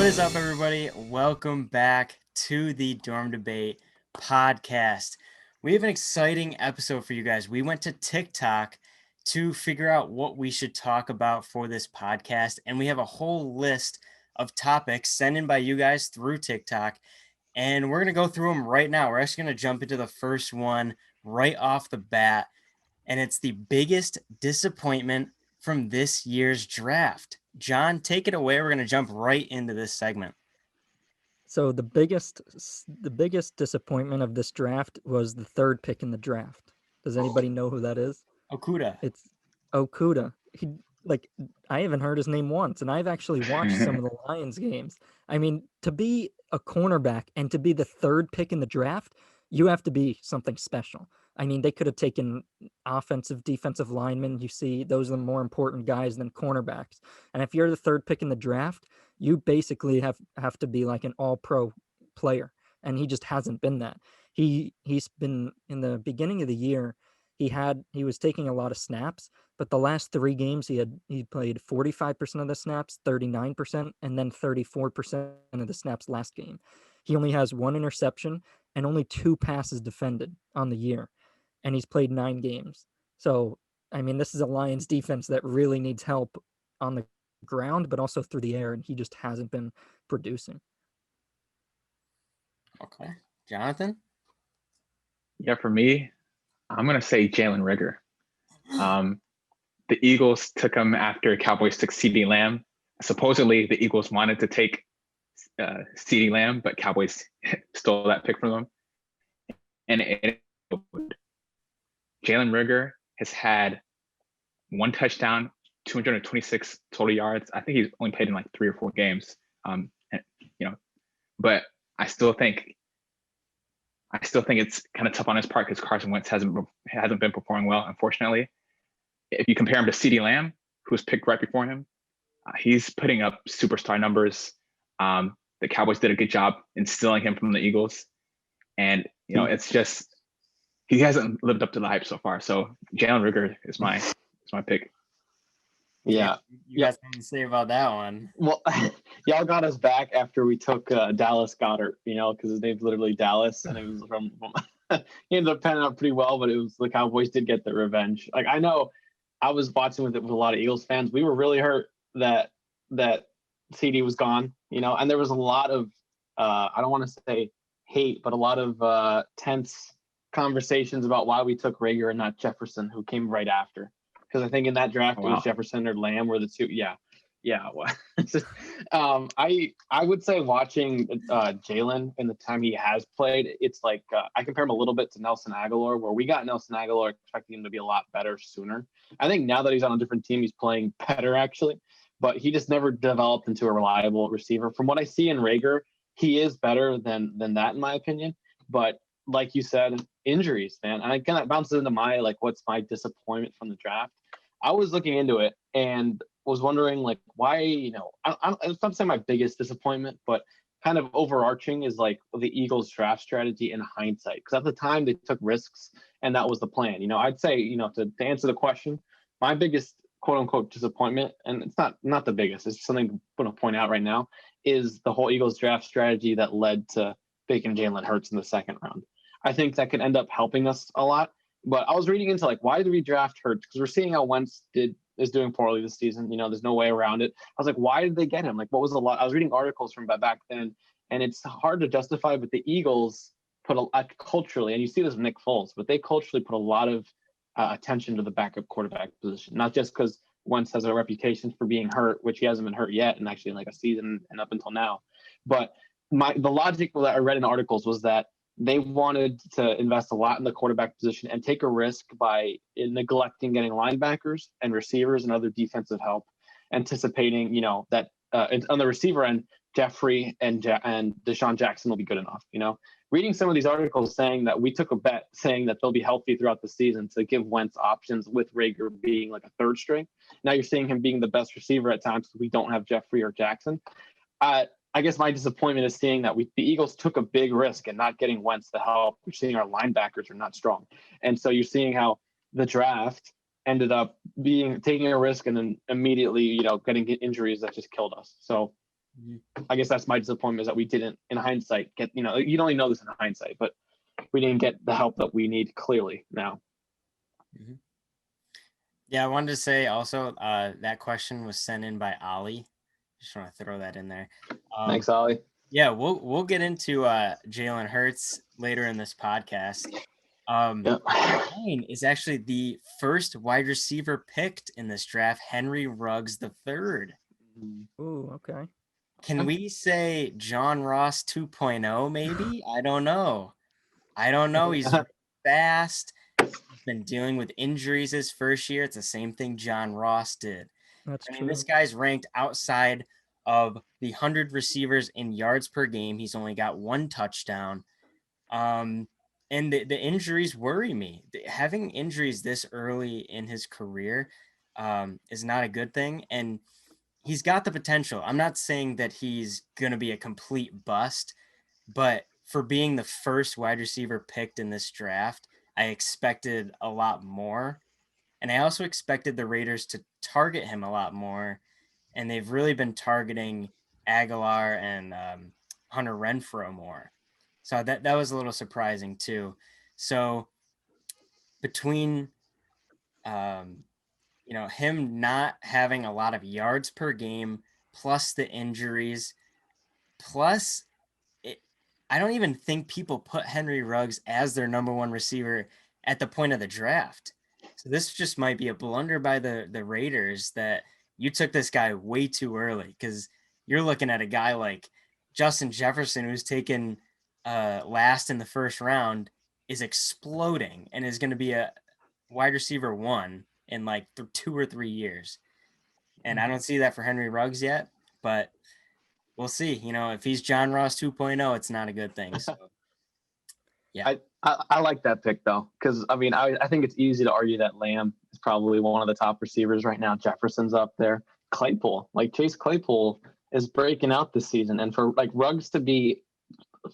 is up, everybody? Welcome back to the Dorm Debate podcast. We have an exciting episode for you guys. We went to TikTok to figure out what we should talk about for this podcast, and we have a whole list of topics sent in by you guys through TikTok, and we're going to go through them right now. We're actually going to jump into the first one right off the bat, and it's the biggest disappointment from this year's draft. John, take it away. We're going to jump right into this segment. So the biggest disappointment of this draft was the third pick in the draft. Does anybody know who that is? Okudah. It's Okudah. I haven't heard his name once, and I've actually watched some of the Lions games. I mean, to be a cornerback and to be the third pick in the draft, you have to be something special. I mean, they could have taken offensive, defensive linemen. You see, those are the more important guys than cornerbacks. And if you're the third pick in the draft, you basically have to be like an all-pro player. And he just hasn't been that. He's been, in the beginning of the year, he was taking a lot of snaps, but the last 3 games he played 45% of the snaps, 39%, and then 34% of the snaps last game. He only has 1 interception and only 2 passes defended on the year. And he's played 9 games. So, I mean, this is a Lions defense that really needs help on the ground, but also through the air, and he just hasn't been producing. Okay. Jonathan? Yeah, for me, I'm going to say Jalen Reagor. The Eagles took him after Cowboys took CeeDee Lamb. Supposedly, the Eagles wanted to take CeeDee Lamb, but Cowboys stole that pick from them. And Jalen Reagor has had 1 touchdown, 226 total yards. I think he's only played in like 3 or 4 games. But I still think it's kind of tough on his part because Carson Wentz hasn't been performing well, unfortunately. If you compare him to CeeDee Lamb, who was picked right before him, he's putting up superstar numbers. The Cowboys did a good job instilling him from the Eagles, and it's just he hasn't lived up to the hype so far. So Jalen Reagor is my pick. Yeah. You guys have to say about that one. Well, y'all got us back after we took Dallas Goedert, because his name's literally Dallas, and it was from he ended up panning out pretty well, but it was the Cowboys did get the revenge. Like, I know I was watching with a lot of Eagles fans. We were really hurt that CD was gone, and there was a lot of I don't want to say hate, but a lot of tense conversations about why we took Reagor and not Jefferson, who came right after. Because I think in that draft, It was Jefferson or Lamb were the two. Yeah. I would say watching Jalen in the time he has played, it's like I compare him a little bit to Nelson Aguilar, where we got Nelson Aguilar expecting him to be a lot better sooner. I think now that he's on a different team, he's playing better actually, but he just never developed into a reliable receiver. From what I see in Reagor, he is better than that in my opinion. But like you said, injuries, man. And I kind of bounces into my what's my disappointment from the draft. I was looking into it and was wondering why, it's not saying my biggest disappointment, but kind of overarching is the Eagles draft strategy in hindsight. Because at the time they took risks and that was the plan. I'd say, to answer the question, my biggest quote unquote disappointment, and it's not the biggest, it's something I'm going to point out right now, is the whole Eagles draft strategy that led to picking Jalen Hurts in the 2nd round. I think that could end up helping us a lot. But I was reading into why did we draft Hurts? Because we're seeing how Wentz is doing poorly this season. There's no way around it. I was like, why did they get him? What was a lot? I was reading articles from back then, and it's hard to justify. But the Eagles put culturally, and you see this with Nick Foles, but they culturally put a lot of attention to the backup quarterback position. Not just because Wentz has a reputation for being hurt, which he hasn't been hurt yet, and actually in a season and up until now. But the logic that I read in articles was that they wanted to invest a lot in the quarterback position and take a risk by neglecting getting linebackers and receivers and other defensive help, anticipating, that on the receiver end, Jeffrey and Deshaun Jackson will be good enough. Reading some of these articles saying that we took a bet saying that they'll be healthy throughout the season to give Wentz options, with Reagor being a 3rd string. Now you're seeing him being the best receiver at times because we don't have Jeffrey or Jackson. I guess my disappointment is seeing that the Eagles took a big risk in not getting Wentz the help. We're seeing our linebackers are not strong. And so you're seeing how the draft ended up taking a risk and then immediately, getting injuries that just killed us. So I guess that's my disappointment is that we didn't, in hindsight, get, you only know this in hindsight, but we didn't get the help that we need clearly now. Yeah, I wanted to say also that question was sent in by Ollie. Just want to throw that in there. Thanks, Ollie. Yeah, we'll get into Jalen Hurts later in this podcast. Mine is actually the first wide receiver picked in this draft, Henry Ruggs III. Ooh, okay. Can we say John Ross 2.0 maybe? I don't know. He's fast. He's been dealing with injuries his first year. It's the same thing John Ross did. That's I true. mean, this guy's ranked outside of the 100 receivers in yards per game. He's only got 1 touchdown. And the injuries worry me. Having injuries this early in his career is not a good thing. And he's got the potential. I'm not saying that he's going to be a complete bust, but for being the first wide receiver picked in this draft, I expected a lot more. And I also expected the Raiders to target him a lot more. And they've really been targeting Aguilar and Hunter Renfrow more. So that was a little surprising too. So between him not having a lot of yards per game, plus the injuries, plus I don't even think people put Henry Ruggs as their number 1 receiver at the point of the draft. So this just might be a blunder by the Raiders that you took this guy way too early, because you're looking at a guy like Justin Jefferson, who's taken last in the first round, is exploding and is going to be a wide receiver 1 in like 2 or 3 years. And I don't see that for Henry Ruggs yet, but we'll see. If he's John Ross 2.0, it's not a good thing. So, yeah. I like that pick though, because I mean I think it's easy to argue that Lamb is probably one of the top receivers right now. Jefferson's up there. Claypool, like Chase Claypool, is breaking out this season, and for like Ruggs to be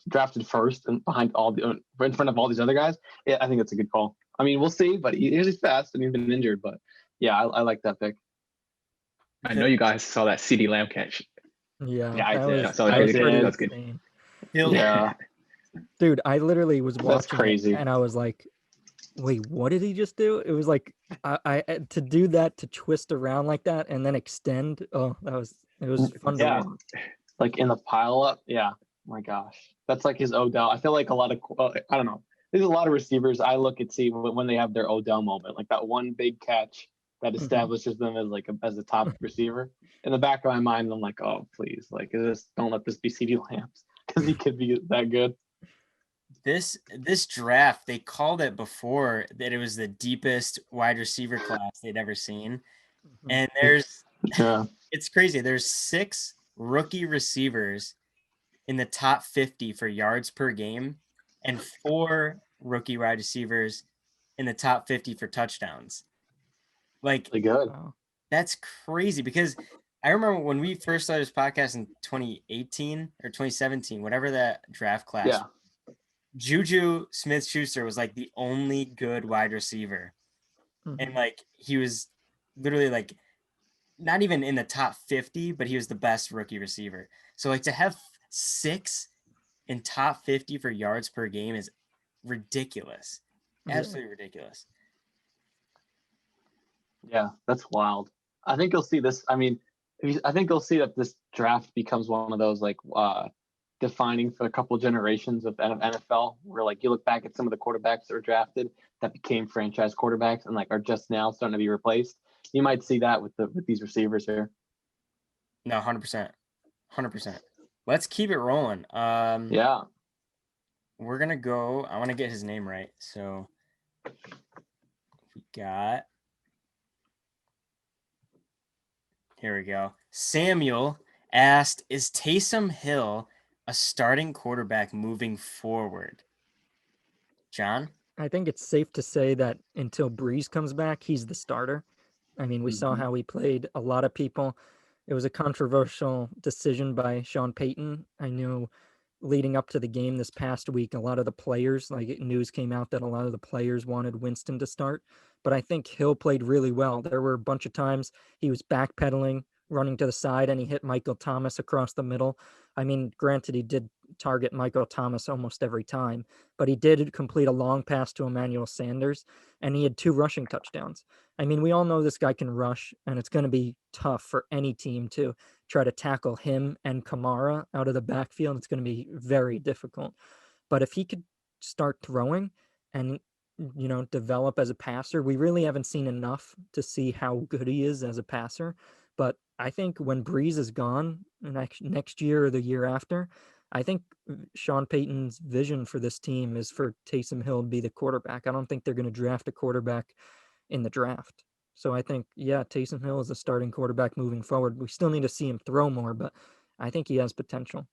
drafted first and in front of all these other guys, yeah, I think it's a good call. I mean, we'll see, but he's fast and he's been injured, but yeah, I like that pick. I know you guys saw that CD Lamb catch. Yeah, I did. That was good. Insane. Yeah. Dude, I literally was watching That's crazy. and I was like, wait, what did he just do? It was like I to do that, to twist around like that and then extend. Oh, it was fun to watch. Like in the pile up. Yeah. My gosh. That's like his Odell. I feel like a lot of I don't know. There's a lot of receivers I look and see when they have their Odell moment, like that one big catch that establishes them as a top receiver. In the back of my mind, I'm like, oh please, like don't let this be CD Lamb's, because he could be that good. This draft, they called it before that it was the deepest wide receiver class they'd ever seen. And it's crazy. There's 6 rookie receivers in the top 50 for yards per game and 4 rookie wide receivers in the top 50 for touchdowns. Like, really good. That's crazy, because I remember when we first started this podcast in 2018 or 2017, whatever that draft class. Yeah. Juju Smith-Schuster was like the only good wide receiver. And like he was literally like not even in the top 50, but he was the best rookie receiver. So like to have 6 in top 50 for yards per game is ridiculous. Absolutely ridiculous. Yeah, that's wild. I think you'll see this. I mean, I think you'll see that this draft becomes one of those like defining for a couple of generations of NFL, where like you look back at some of the quarterbacks that were drafted that became franchise quarterbacks and like are just now starting to be replaced. You might see that with these receivers here. No, 100%. Let's keep it rolling. Yeah. We're going to go. I want to get his name right. So we got. Here we go. Samuel asked, is Taysom Hill a starting quarterback moving forward? John? I think it's safe to say that until Breeze comes back, he's the starter. I mean, we saw how he played. A lot of people, it was a controversial decision by Sean Payton. I knew leading up to the game this past week, a lot of the players, like news came out that a lot of the players wanted Winston to start. But I think Hill played really well. There were a bunch of times he was backpedaling, running to the side, and he hit Michael Thomas across the middle. I mean, granted, he did target Michael Thomas almost every time, but he did complete a long pass to Emmanuel Sanders, and he had 2 rushing touchdowns. I mean, we all know this guy can rush, and it's going to be tough for any team to try to tackle him and Kamara out of the backfield. It's going to be very difficult. But if he could start throwing and, develop as a passer, we really haven't seen enough to see how good he is as a passer. But I think when Breeze is gone next year or the year after, I think Sean Payton's vision for this team is for Taysom Hill to be the quarterback. I don't think they're going to draft a quarterback in the draft. So I think, Taysom Hill is a starting quarterback moving forward. We still need to see him throw more, but I think he has potential.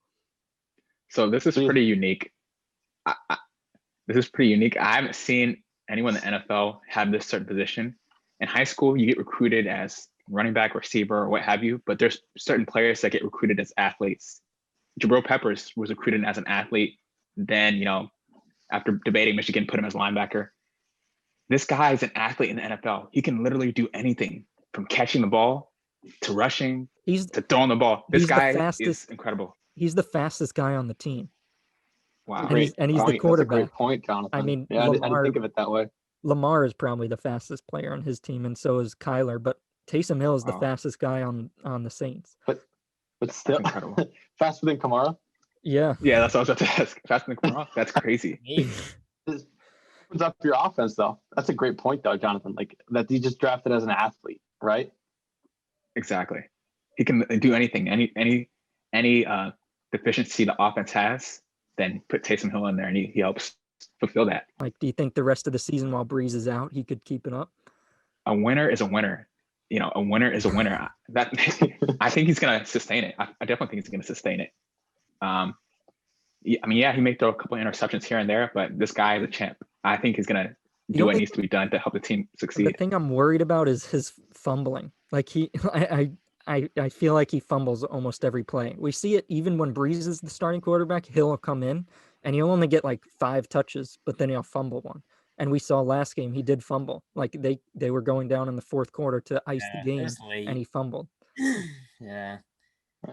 So this is pretty unique. This is pretty unique. I haven't seen anyone in the NFL have this certain position. In high school, you get recruited as running back, receiver, or what have you, but there's certain players that get recruited as athletes. Jabril Peppers was recruited as an athlete. Then, after debating Michigan, put him as linebacker. This guy is an athlete in the NFL. He can literally do anything from catching the ball to rushing to throwing the ball. This guy is incredible. He's the fastest guy on the team. Wow. And he's the quarterback. That's a great point, Jonathan. I mean, I didn't think of it that way. Lamar is probably the fastest player on his team, and so is Kyler. But Taysom Hill is the fastest guy on the Saints. But still, incredible. Faster than Kamara? Yeah. Yeah, that's what I was about to ask. Faster than Kamara? That's crazy. Opens up your offense, though. That's a great point, though, Jonathan. Like that he just drafted as an athlete, right? Exactly. He can do anything. Any deficiency the offense has, then put Taysom Hill in there, and he helps fulfill that. Like, do you think the rest of the season while Breeze is out, he could keep it up? A winner is a winner. A winner is a winner. That I think he's gonna sustain it. I definitely think he's gonna sustain it. He may throw a couple of interceptions here and there, but this guy is a champ. I think he's gonna do what needs to be done to help the team succeed. The thing I'm worried about is his fumbling. Like I feel like he fumbles almost every play. We see it even when Breeze is the starting quarterback. He'll come in and he'll only get like 5 touches, but then he'll fumble one. And we saw last game he did fumble. Like they were going down in the 4th quarter to ice the game, and he fumbled. Yeah. I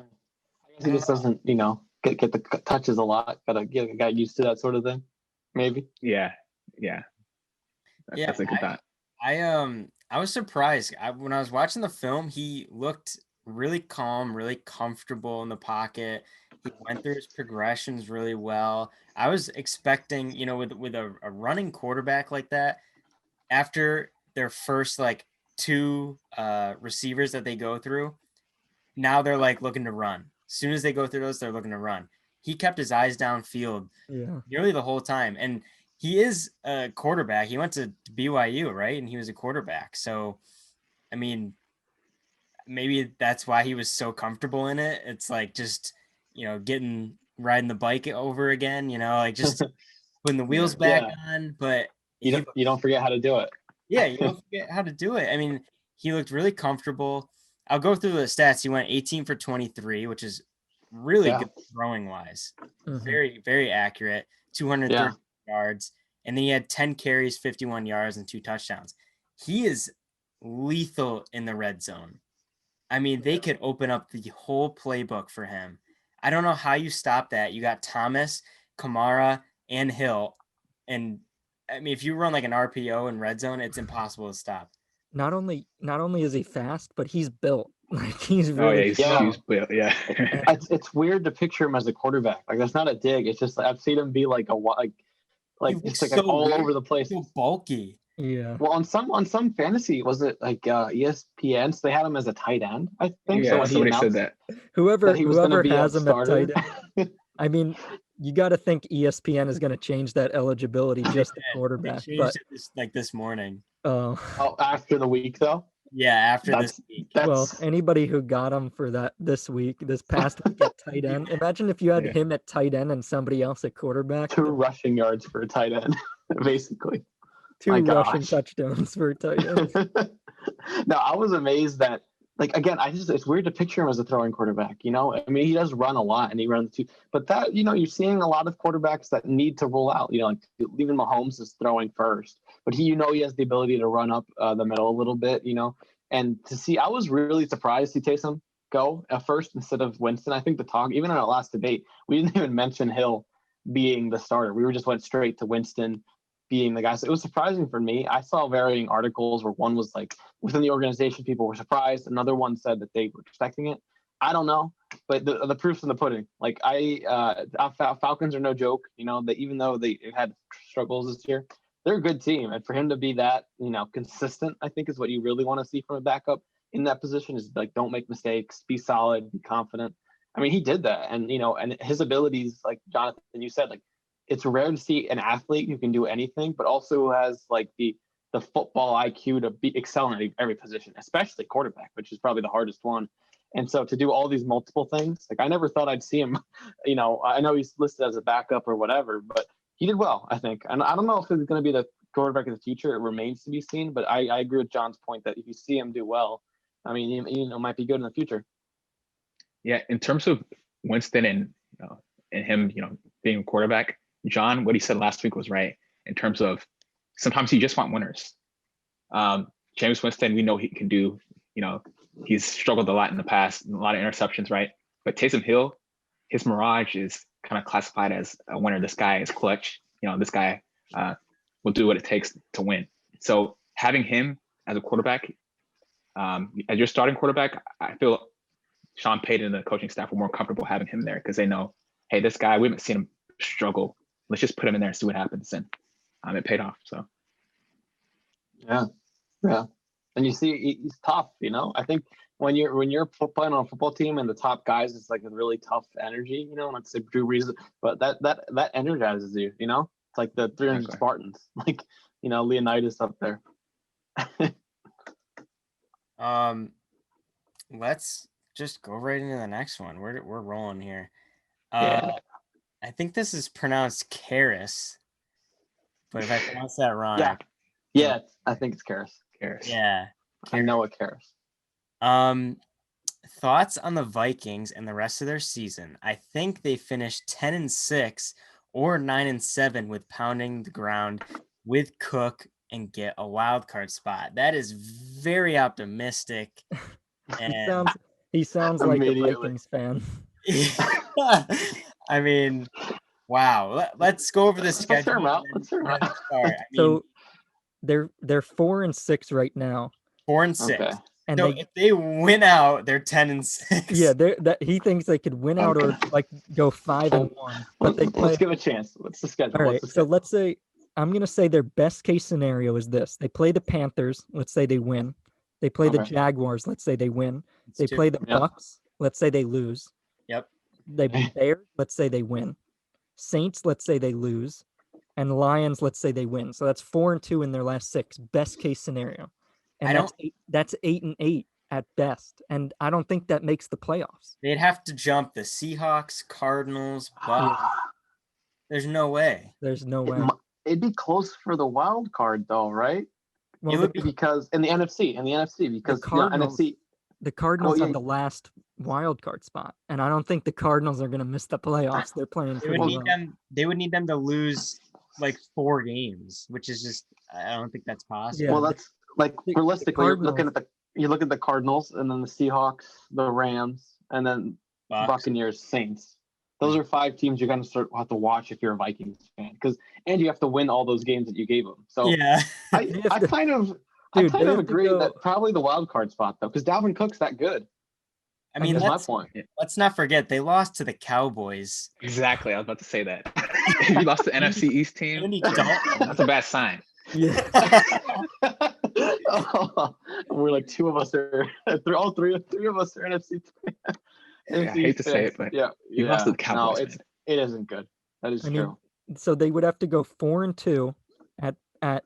guess he just doesn't, get the touches a lot. Got used to that sort of thing. Maybe. Yeah. That's a good thought. I was surprised when I was watching the film. He looked really calm, really comfortable in the pocket. He went through his progressions really well. I was expecting, with a running quarterback like that, after their first 2 receivers that they go through, now they're looking to run. As soon as they go through those, they're looking to run. He kept his eyes downfield nearly the whole time. And he is a quarterback. He went to BYU, right? And he was a quarterback. So, I mean, maybe that's why he was so comfortable in it. It's just, riding the bike over again, just putting the wheels back on. But you don't forget how to do it. Yeah, you don't forget how to do it. I mean, he looked really comfortable. I'll go through the stats. He went 18 for 23, which is really good throwing wise. Mm-hmm. Very, very accurate. 230 yards. And then he had 10 carries, 51 yards, and 2 touchdowns. He is lethal in the red zone. I mean, they could open up the whole playbook for him. I don't know how you stop that. You got Thomas, Kamara, and Hill. And I mean, if you run an RPO in red zone, it's impossible to stop. Not only is he fast, but he's built. He's really he's built. Yeah. It's weird to picture him as a quarterback. That's not a dig. It's just I've seen him be all over the place. So bulky. Yeah. Well, on some fantasy, was it ESPN? So they had him as a tight end, I think. Yeah, so somebody said that. Whoever has him at tight end. I mean, you got to think ESPN is going to change that eligibility just to quarterback. They changed it this morning. Oh, after the week though. Yeah, after this week. Well, anybody who got him for this past week at tight end, imagine if you had him at tight end and somebody else at quarterback. 2 rushing yards for a tight end, basically. 2 rushing touchdowns for a tight end. No, I was amazed that, again, it's weird to picture him as a throwing quarterback, I mean, he does run a lot and he runs too, but that, you're seeing a lot of quarterbacks that need to roll out, even Mahomes is throwing first, but he has the ability to run up the middle a little bit, and to see, I was really surprised to see Taysom go at first instead of Winston. I think the talk, even in our last debate, we didn't even mention Hill being the starter. We just went straight to Winston being the guy. So it was surprising for me. I saw varying articles where one was like within the organization, people were surprised. Another one said that they were expecting it. I don't know, but the proof's in the pudding. Like Falcons are no joke. That even though they had struggles this year, they're a good team. And for him to be that, consistent, I think is what you really want to see from a backup in that position is like, don't make mistakes, be solid, be confident. I mean, he did that. And, and his abilities, like Jonathan, you said, like, it's rare to see an athlete who can do anything, but also has like the football IQ to excel in every position, especially quarterback, which is probably the hardest one. And so to do all these multiple things, like I never thought I'd see him, I know he's listed as a backup or whatever, but he did well, I think. And I don't know if he's going to be the quarterback of the future. It remains to be seen, but I agree with John's point that if you see him do well, I mean, might be good in the future. Yeah. In terms of Winston and him, being a quarterback, John, what he said last week was right in terms of sometimes you just want winners. James Winston, we know he can do, he's struggled a lot in the past, a lot of interceptions, right? But Taysom Hill, his mirage is kind of classified as a winner. This guy is clutch. This guy will do what it takes to win. So having him as a quarterback, as your starting quarterback, I feel Sean Payton and the coaching staff were more comfortable having him there because they know, hey, this guy, we haven't seen him struggle. Let's just put him in there and see what happens. And it paid off. So. Yeah. And you see, he's tough. I think when you're playing on a football team and the top guys, it's like a really tough energy. Let's say Drew Brees, but that energizes you. It's like the 300 Exactly. Spartans, like Leonidas up there. Let's just go right into the next one. We're rolling here. Yeah. I think this is pronounced Karis, but if I pronounce that wrong, yeah, I think it's Karis. Yeah, I know it Karis. Thoughts on the Vikings and the rest of their season? I think they finished 10-6 or 9-7 with pounding the ground with Cook and get a wild card spot. That is very optimistic. And he sounds like a Vikings fan. I mean, wow. Let's go over the schedule. Let's hear him out. So they're 4-6 right now. 4-6. Okay. And so if they win out, they're 10-6. Yeah, he thinks they could win out or like go 5-1. But let's give a chance. What's the schedule? All right. So let's say I'm gonna say their best case scenario is this: they play the Panthers. Let's say they win. They play the Jaguars. Let's say they win. They play the Bucks. Let's say they lose. Yep. They Bears. Let's say they win. Saints. Let's say they lose. And Lions. Let's say they win. So that's 4-2 in their last 6. Best case scenario. And that's 8-8 at best. And I don't think that makes the playoffs. They'd have to jump the Seahawks, Cardinals, Bucks. There's no way. There's no way. It'd be close for the wild card, though, right? Well, it would be because in the NFC, because the Cardinals have the last wild card spot, and I don't think the Cardinals are going to miss the playoffs. They're playing pretty well. They would need them to lose like 4 games, which is just I don't think that's possible. Yeah. Well, that's like realistically, you look at the Cardinals, and then the Seahawks, the Rams, and then Buccaneers, Saints. Those are 5 teams you're going to have to watch if you're a Vikings fan, and you have to win all those games that you gave them. So yeah, I kind of agree that probably the wild card spot though, because Dalvin Cook's that good. I mean, that's my point. Let's not forget they lost to the Cowboys. Exactly, I was about to say that. If you lost to the NFC East team, that's a bad sign. Yeah. We're like 2 of us are. All three of us are NFC. I hate to say it, but you lost to the Cowboys. No, it isn't good. That is true. So they would have to go 4-2 at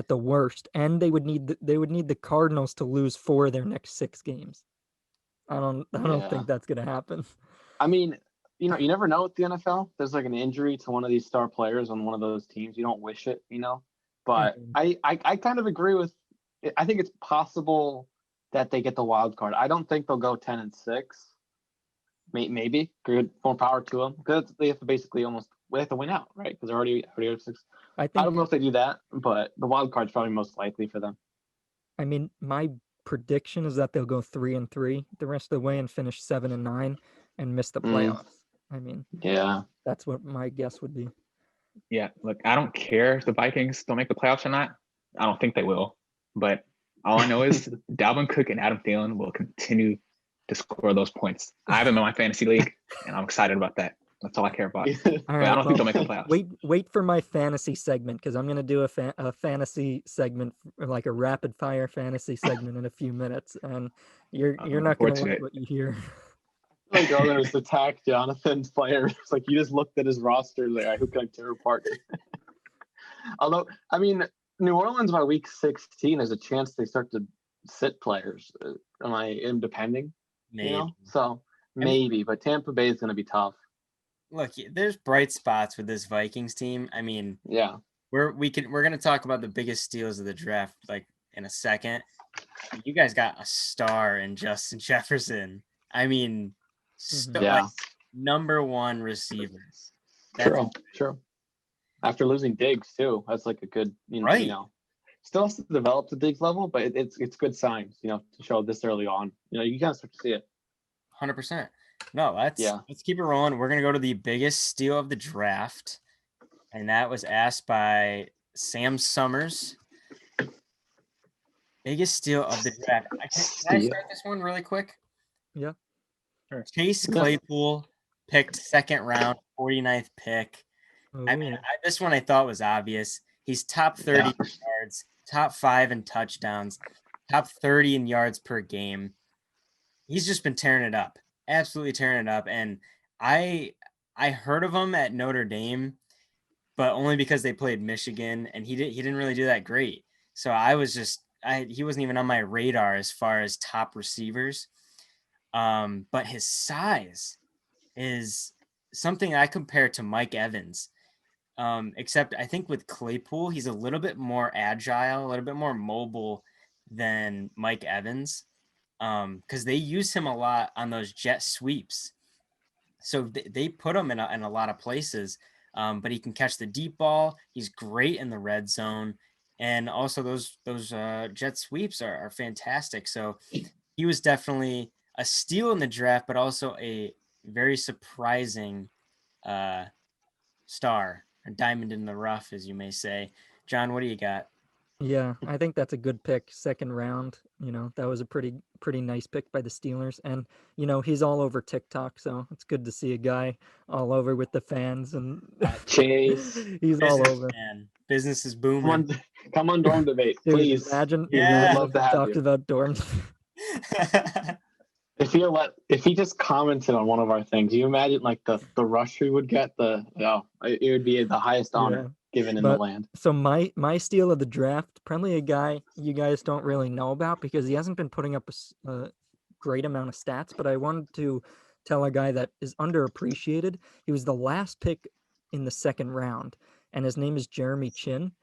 the worst, and they would need the Cardinals to lose 4 of their next 6 games. I don't think that's gonna happen. I mean, you never know with the NFL. There's like an injury to one of these star players on one of those teams. You don't wish it, But I kind of agree with. I think it's possible that they get the wild card. I don't think they'll go 10-6. Maybe good, more power to them, because they have to win out, right? Because they're already have 6. I don't know if they do that, but the wild card's probably most likely for them. I mean, prediction is that they'll go 3-3 the rest of the way and finish 7-9 and miss the playoffs. I mean, Yeah. that's what my guess would be. Yeah, look, I don't care if the Vikings don't make the playoffs or not. I don't think they will. But all I know is Dalvin Cook and Adam Thielen will continue to score those points. I have them in my fantasy league, and I'm excited about that. That's all I care about. All But I right, don't think they'll make the playoffs. wait for my fantasy segment because I'm gonna do a fantasy segment, like a rapid fire fantasy segment in a few minutes, and you're I'm not looking gonna forward to like it. what you hear. Like others attack Jonathan's player. It's like you just looked at his roster, like, all right, who can I tear apart? Although, I mean, New Orleans by week 16 has a chance they start to sit players. Depending? Maybe. You know, so maybe, but Tampa Bay is going to be tough. Look, there's bright spots with this Vikings team. I mean, Yeah, we're gonna talk about the biggest steals of the draft like in a second. You guys got a star in Justin Jefferson. I mean, yeah, like number one receivers. That's true. After losing Diggs too, that's like a good, Right. you know, still has to develop the Diggs level, but it's good signs, you know, to show this early on. You know, you kind of start to see it. 100%. No, let's keep it rolling. We're gonna go to the biggest steal of the draft, and that was asked by Sam Summers. Biggest steal of the draft. Can I start this one really quick? Yeah. Sure. Chase Claypool picked second round, 49th pick. I mean, this one I thought was obvious. He's top 30 in yards, top 5 in touchdowns, top 30 in yards per game. He's just been tearing it up, absolutely tearing it up. And I heard of him at Notre Dame, but only because they played Michigan, and he didn't really do that great. So he wasn't even on my radar as far as top receivers. But his size is something I compare to Mike Evans. Except I think with Claypool, he's a little bit more agile, a little bit more mobile than Mike Evans. Because they use him a lot on those jet sweeps. So they put him in a lot of places. But he can catch the deep ball. He's great in the red zone. And also those jet sweeps are fantastic. So he was definitely a steal in the draft, but also a very surprising star, or diamond in the rough, as you may say. John, what do you got? Yeah, I think that's a good pick. Second round, you know, that was a pretty nice pick by the Steelers. And, you know, he's all over TikTok, so it's good to see a guy all over with the fans and Chase. He's all over. Man. Business is booming. Come on, Dorm Debate, Dude, please. imagine Yeah. Love to have talked you. about dorms. If he just commented on one of our things, you imagine like the rush we would get. It would be the highest honor given in the land. So my steal of the draft, probably a guy you guys don't really know about because he hasn't been putting up a great amount of stats, but I wanted to tell a guy that is underappreciated. He was the last pick in the second round, and his name is Jeremy Chin,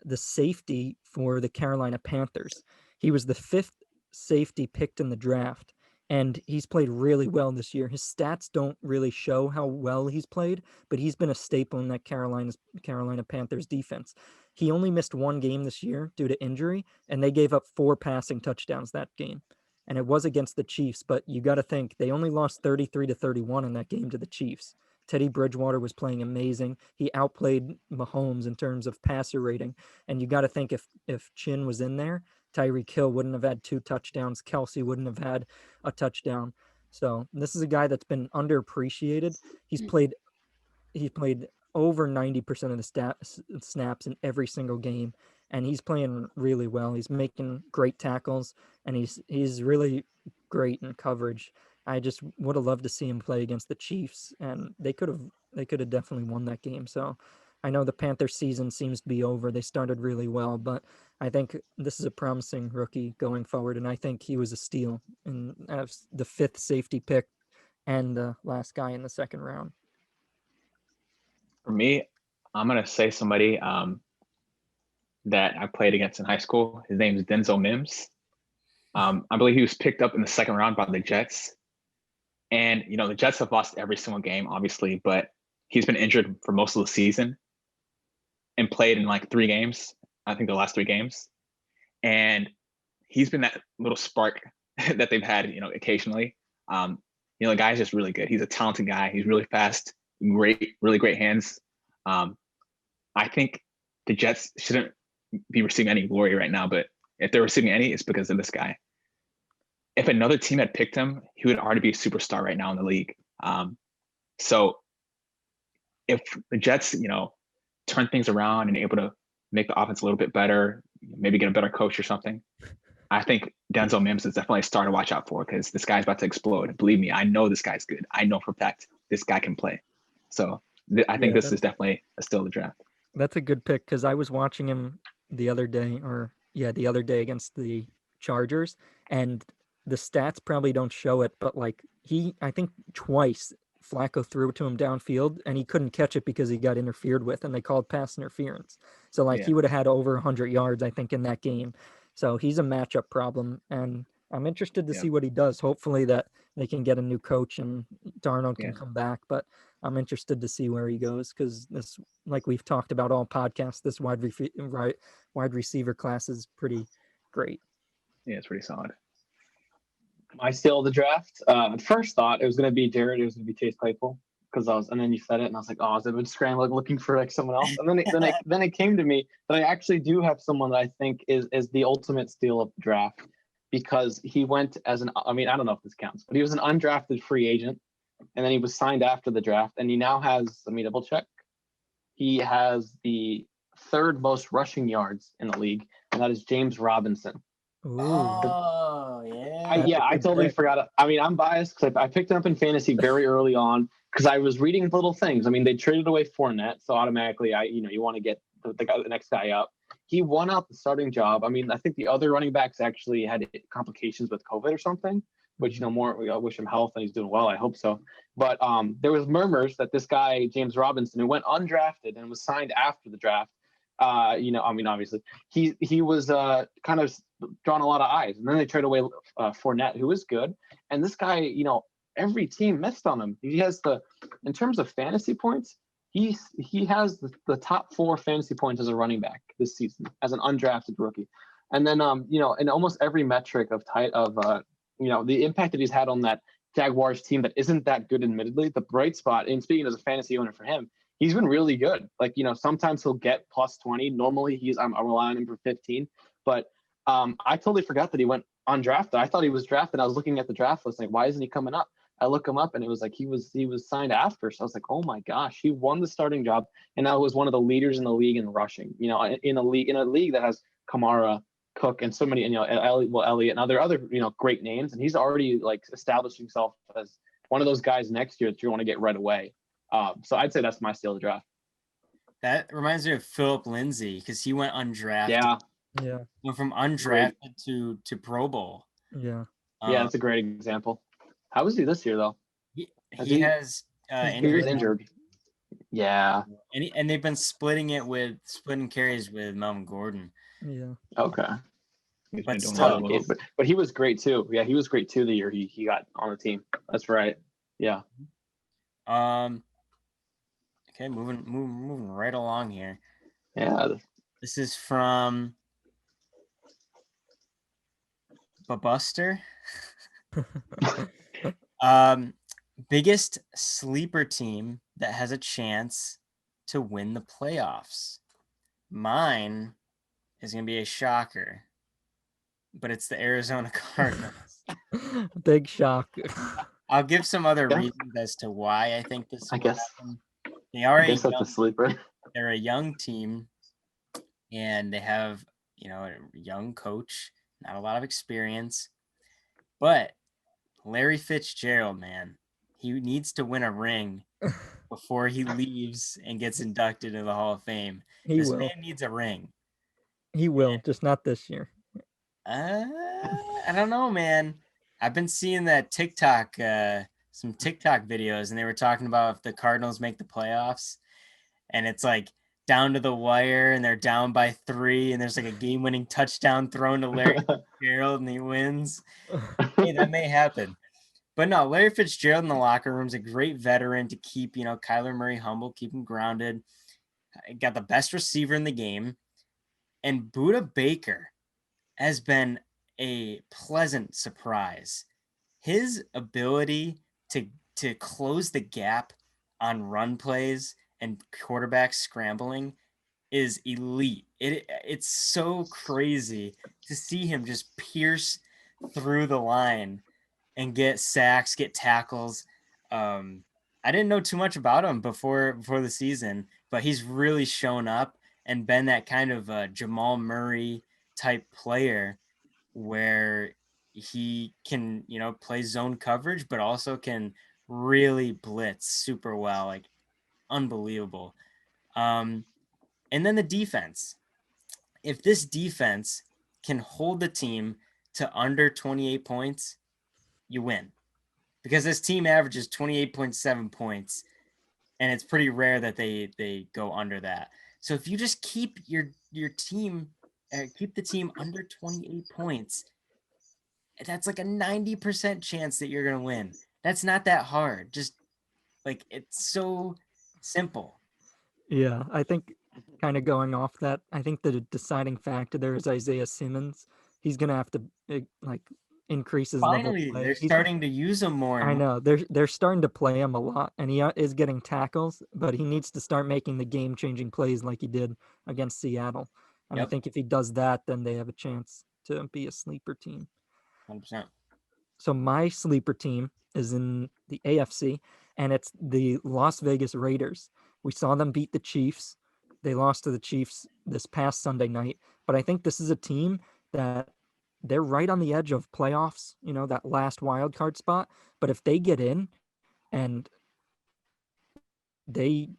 the safety for the Carolina Panthers. He was the 5th safety picked in the draft, and he's played really well this year. His stats don't really show how well he's played, but he's been a staple in that Carolina Panthers defense. He only missed one game this year due to injury, and they gave up 4 passing touchdowns that game. And it was against the Chiefs, but you got to think they only lost 33-31 in that game to the Chiefs. Teddy Bridgewater was playing amazing. He outplayed Mahomes in terms of passer rating. And you got to think if Chin was in there, Tyreek Hill wouldn't have had 2 touchdowns. Kelsey wouldn't have had a touchdown. So this is a guy that's been underappreciated. He played over 90% of the snaps in every single game, and he's playing really well. He's making great tackles, and he's really great in coverage. I just would have loved to see him play against the Chiefs, and they could have definitely won that game. So I know the Panthers season seems to be over. They started really well, but I think this is a promising rookie going forward, and I think he was a steal and as the 5th safety pick and the last guy in the second round. For me, I'm gonna say somebody that I played against in high school. His name is Denzel Mims. I believe he was picked up in the second round by the Jets. And, you know, the Jets have lost every single game, obviously, but he's been injured for most of the season and played in like 3 games, I think the last 3 games. And he's been that little spark that they've had, occasionally. The guy's just really good. He's a talented guy. He's really fast, really great hands. I think the Jets shouldn't be receiving any glory right now, but if they're receiving any, it's because of this guy. If another team had picked him, he would already be a superstar right now in the league. So if the Jets, turn things around and able to make the offense a little bit better, maybe get a better coach or something, I think Denzel Mims is definitely a star to watch out for because this guy's about to explode. Believe me, I know this guy's good. I know for a fact this guy can play. So I think this is definitely a steal of the draft. That's a good pick because I was watching him the other day against the Chargers, and the stats probably don't show it, but like I think twice Flacco threw it to him downfield and he couldn't catch it because he got interfered with and they called pass interference. So like he would have had over 100 yards, I think, in that game. So he's a matchup problem, and I'm interested to see what he does. Hopefully that they can get a new coach and Darnold can come back, but I'm interested to see where he goes because this, like we've talked about all podcasts, this wide receiver class is pretty great. Yeah, it's pretty solid. My steal of the draft. First thought it was going to be Jared. It was going to be Chase Claypool and then you said it, and I was like, oh, I've been scrambling looking for like someone else, and then it came to me that I actually do have someone that I think is the ultimate steal of the draft because he went as I don't know if this counts, but he was an undrafted free agent, and then he was signed after the draft, and he now has, let me double check, he has the third most rushing yards in the league, and that is James Robinson. Ooh. Oh, yeah. I totally forgot. I'm biased because I picked him up in fantasy very early on because I was reading little things. They traded away Fournette, so automatically, you want to get the next guy up. He won out the starting job. I think the other running backs actually had complications with COVID or something, which, we wish him health and he's doing well. I hope so. But there was murmurs that this guy, James Robinson, who went undrafted and was signed after the draft, obviously he was kind of drawn a lot of eyes, and then they trade away Fournette, who is good, and this guy, every team missed on him. He has in terms of fantasy points, he has the top 4 fantasy points as a running back this season as an undrafted rookie, and then in almost every metric of the impact that he's had on that Jaguars team that isn't that good, admittedly, the bright spot, and speaking as a fantasy owner for him, he's been really good. Sometimes he'll get plus 20. Normally I'm relying on him for 15. But I totally forgot that he went undrafted. I thought he was drafted. I was looking at the draft list, like, why isn't he coming up? I look him up, and it was like he was signed after. So I was like, oh my gosh, he won the starting job, and now was one of the leaders in the league in rushing. In a league that has Kamara, Cook, and so many, Elliott and other great names, and he's already established himself as one of those guys next year that you want to get right away. So I'd say that's my steal of the draft. That reminds me of Philip Lindsay because he went undrafted. Yeah. Went from undrafted to Pro Bowl. Yeah. That's a great example. How was he this year though? He has injured. Yeah. And they've been splitting carries with Melvin Gordon. Yeah. Okay. But he was great too. Yeah, he was great too the year he got on the team. That's right. Yeah. Okay, moving right along here. Yeah. This is from Buster. Biggest sleeper team that has a chance to win the playoffs. Mine is going to be a shocker, but it's the Arizona Cardinals. Big shock. I'll give some other reasons as to why I think this will happen. That's a sleeper. They're a young team, and they have, a young coach, not a lot of experience. But Larry Fitzgerald, man, he needs to win a ring before he leaves and gets inducted into the Hall of Fame. This man needs a ring. He will, just not this year. I don't know, man. I've been seeing that TikTok, some TikTok videos, and they were talking about if the Cardinals make the playoffs, and it's like down to the wire, and they're down by 3, and there's like a game-winning touchdown thrown to Larry Fitzgerald, and he wins. Hey, that may happen. But no, Larry Fitzgerald in the locker room is a great veteran to keep, Kyler Murray humble, keep him grounded. Got the best receiver in the game. And Budda Baker has been a pleasant surprise. His ability to close the gap on run plays and quarterbacks scrambling is elite. It's so crazy to see him just pierce through the line and get sacks, get tackles. I didn't know too much about him before the season, but he's really shown up and been that kind of Jamal Murray type player where he can, play zone coverage, but also can really blitz super well, like unbelievable. And then the defense. If this defense can hold the team to under 28 points, you win. Because this team averages 28.7 points, and it's pretty rare that they go under that. So if you just keep your team, keep the team under 28 points, that's like a 90% chance that you're going to win. That's not that hard. Just like, it's so simple. Yeah, I think kind of going off that, I think the deciding factor there is Isaiah Simmons. He's going to have to increase his level of Finally, play. they're starting to use him more and I more. know they're starting to play him a lot, and he is getting tackles, but he needs to start making the game-changing plays like he did against Seattle. And I Yep. think if he does that, then they have a chance to be a sleeper team. 100%. So my sleeper team is in the AFC, and it's the Las Vegas Raiders. We saw them beat the Chiefs. They lost to the Chiefs this past Sunday night, but I think this is a team that they're right on the edge of playoffs, that last wild card spot. But if they get in and they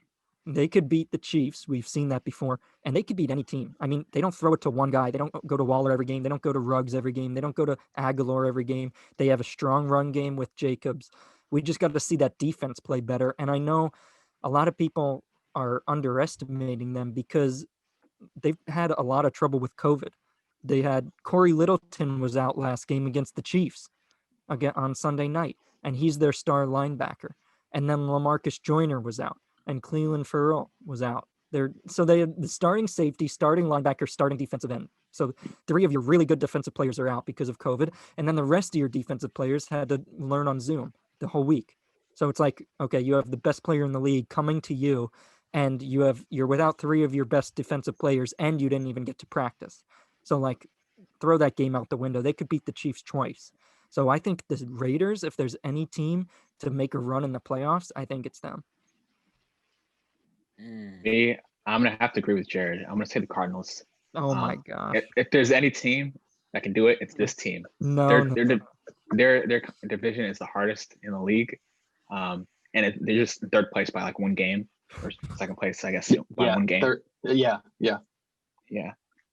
could beat the Chiefs. We've seen that before, and they could beat any team. I mean, they don't throw it to one guy. They don't go to Waller every game. They don't go to Ruggs every game. They don't go to Aguilar every game. They have a strong run game with Jacobs. We just got to see that defense play better. And I know a lot of people are underestimating them because they've had a lot of trouble with COVID. They had Corey Littleton was out last game against the Chiefs again on Sunday night, and he's their star linebacker. And then LaMarcus Joyner was out, and Cleveland Ferrell was out. So they had the starting safety, starting linebacker, starting defensive end. So 3 of your really good defensive players are out because of COVID, and then the rest of your defensive players had to learn on Zoom the whole week. So it's like, okay, you have the best player in the league coming to you, and you're without 3 of your best defensive players, and you didn't even get to practice. So like, throw that game out the window. They could beat the Chiefs twice. So I think the Raiders, if there's any team to make a run in the playoffs, I think it's them. Me, I'm gonna have to agree with Jared. I'm gonna say the Cardinals. Oh my gosh! If there's any team that can do it, it's this team. No, their division is the hardest in the league, and they're just third place by like 1 game, or second place, I guess, by 1 game. Yeah.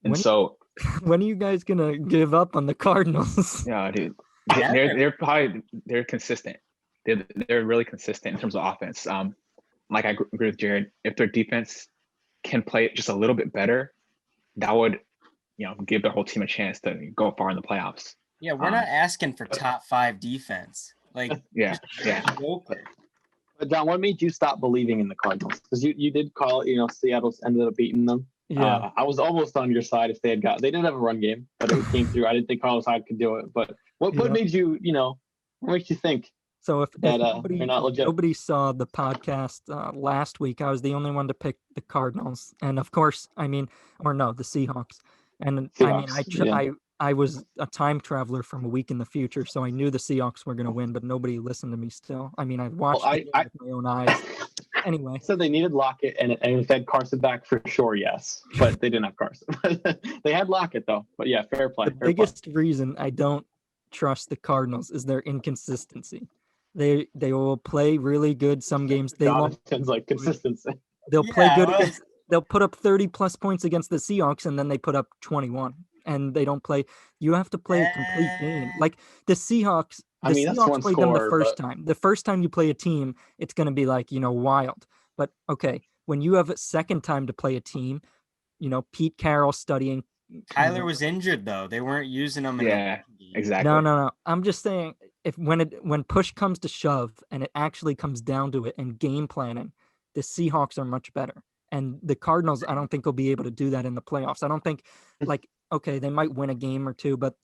And so, when are you guys gonna give up on the Cardinals? Yeah, dude, they're consistent. They're really consistent in terms of offense. Like I agree with Jared. If their defense can play just a little bit better, that would, give their whole team a chance to go far in the playoffs. Yeah, we're not asking for top 5 defense. Like, yeah. But John, what made you stop believing in the Cardinals? Because you did call it, Seattle ended up beating them. Yeah, I was almost on your side if they didn't have a run game, but it came through. I didn't think Carlos Hyde could do it. But what made you, what makes you think? So if nobody saw the podcast last week, I was the only one to pick the Cardinals, and of course, the Seahawks. And Seahawks, I was a time traveler from a week in the future, so I knew the Seahawks were going to win, but nobody listened to me still. I mean, I watched it with my own eyes. Anyway. So they needed Lockett, and if they had Carson back, for sure, yes. But they didn't have Carson. They had Lockett, though. But yeah, fair play. The biggest reason I don't trust the Cardinals is their inconsistency. They will play really good some games. They won't. Like consistency. They'll play good against. They'll put up 30 plus points against the Seahawks, and then they put up 21. And they don't play. You have to play a complete game. Like the Seahawks. The Seahawks played them the first time. The first time you play a team, it's going to be like, wild. But okay, when you have a second time to play a team, Pete Carroll studying. Kyler was injured though. They weren't using him. Exactly. No. I'm just saying, when push comes to shove and it actually comes down to it and game planning, the Seahawks are much better. And the Cardinals, I don't think will be able to do that in the playoffs. I don't think, okay, they might win a game or two, but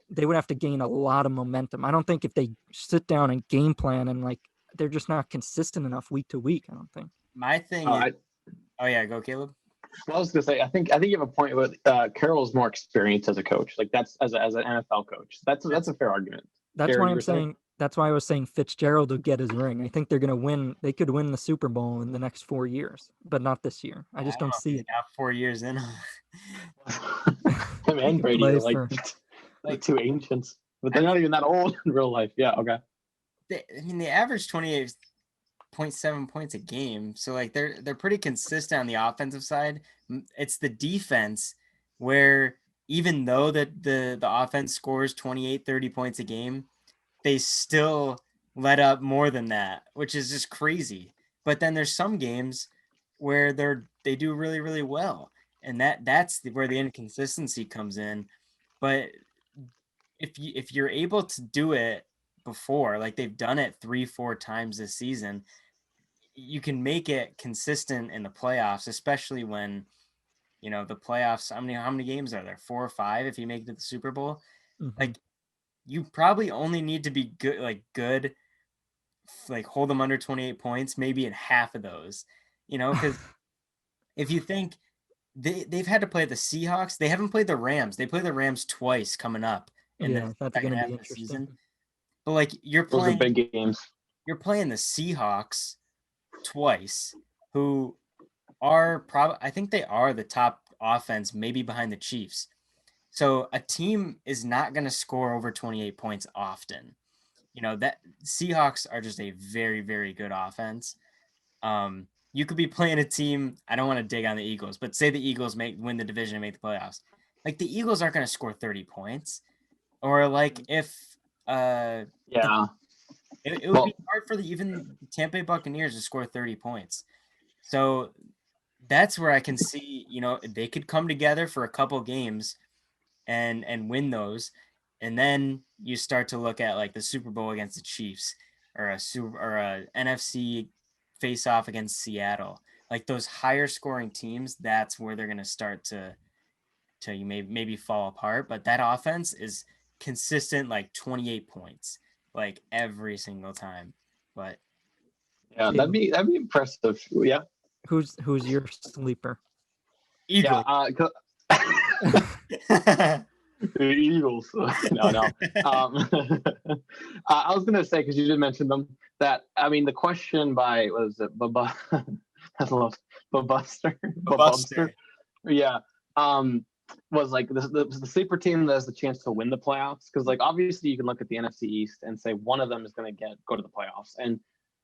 they would have to gain a lot of momentum. I don't think if they sit down and game plan and like they're just not consistent enough week to week. I don't think. My thing Oh, is, oh yeah, go Caleb. Well, I was gonna say, I think you have a point with Carroll's more experience as a coach. Like that's as an NFL coach. That's a fair argument. That's Jared, why you I'm were saying? saying. That's why I was saying Fitzgerald would get his ring. I think they're gonna win. They could win the Super Bowl in the next 4 years, but not this year. I I just don't don't know if see he's it. got 4 years in him. Him He and can Brady play are like for- the two ancients, but they're not even that old in real life. Yeah. Okay. They average 28.7 points a game, so like they're pretty consistent on the offensive side. It's the defense where even though the offense scores 28, 30 points a game, they still let up more than that, which is just crazy. But then there's some games where they do really, really well, and that's where the inconsistency comes in. But if you're able to do it before, like they've done it 3-4 times this season, you can make it consistent in the playoffs, especially when the playoffs. How many games are there? 4 or 5 if you make it to the Super Bowl. Mhm. Like you probably only need to be good, like hold them under 28 points, maybe in half of those. Because if you think they've had to play the Seahawks, they haven't played the Rams. They play the Rams twice coming up in the Yeah, that's second gonna half be of the interesting. season. But like Those are big games. you're playing the Seahawks twice, who are I think they are the top offense, maybe behind the Chiefs. So a team is not going to score over 28 points often. That Seahawks are just a very, very good offense. You could be playing a team. I don't want to dig on the Eagles, but say the Eagles win the division and make the playoffs. Like the Eagles aren't going to score 30 points, or like if Yeah. it would be hard for even the Tampa Bay Buccaneers to score 30 points. So that's where I can see, they could come together for a couple games and win those. And then you start to look at like the Super Bowl against the Chiefs or a NFC face off against Seattle. Like those higher scoring teams, that's where they're going to start to you maybe fall apart, but that offense is consistent like 28 points like every single time. But Yeah, that'd be impressive. Yeah. Who's your sleeper? Eagles. Yeah. The Eagles. No. I was gonna say, because you did mention them, that the question by Bubbuster. Yeah. Was like the sleeper team that has the chance to win the playoffs, because like obviously you can look at the NFC East and say one of them is going to go to the playoffs, and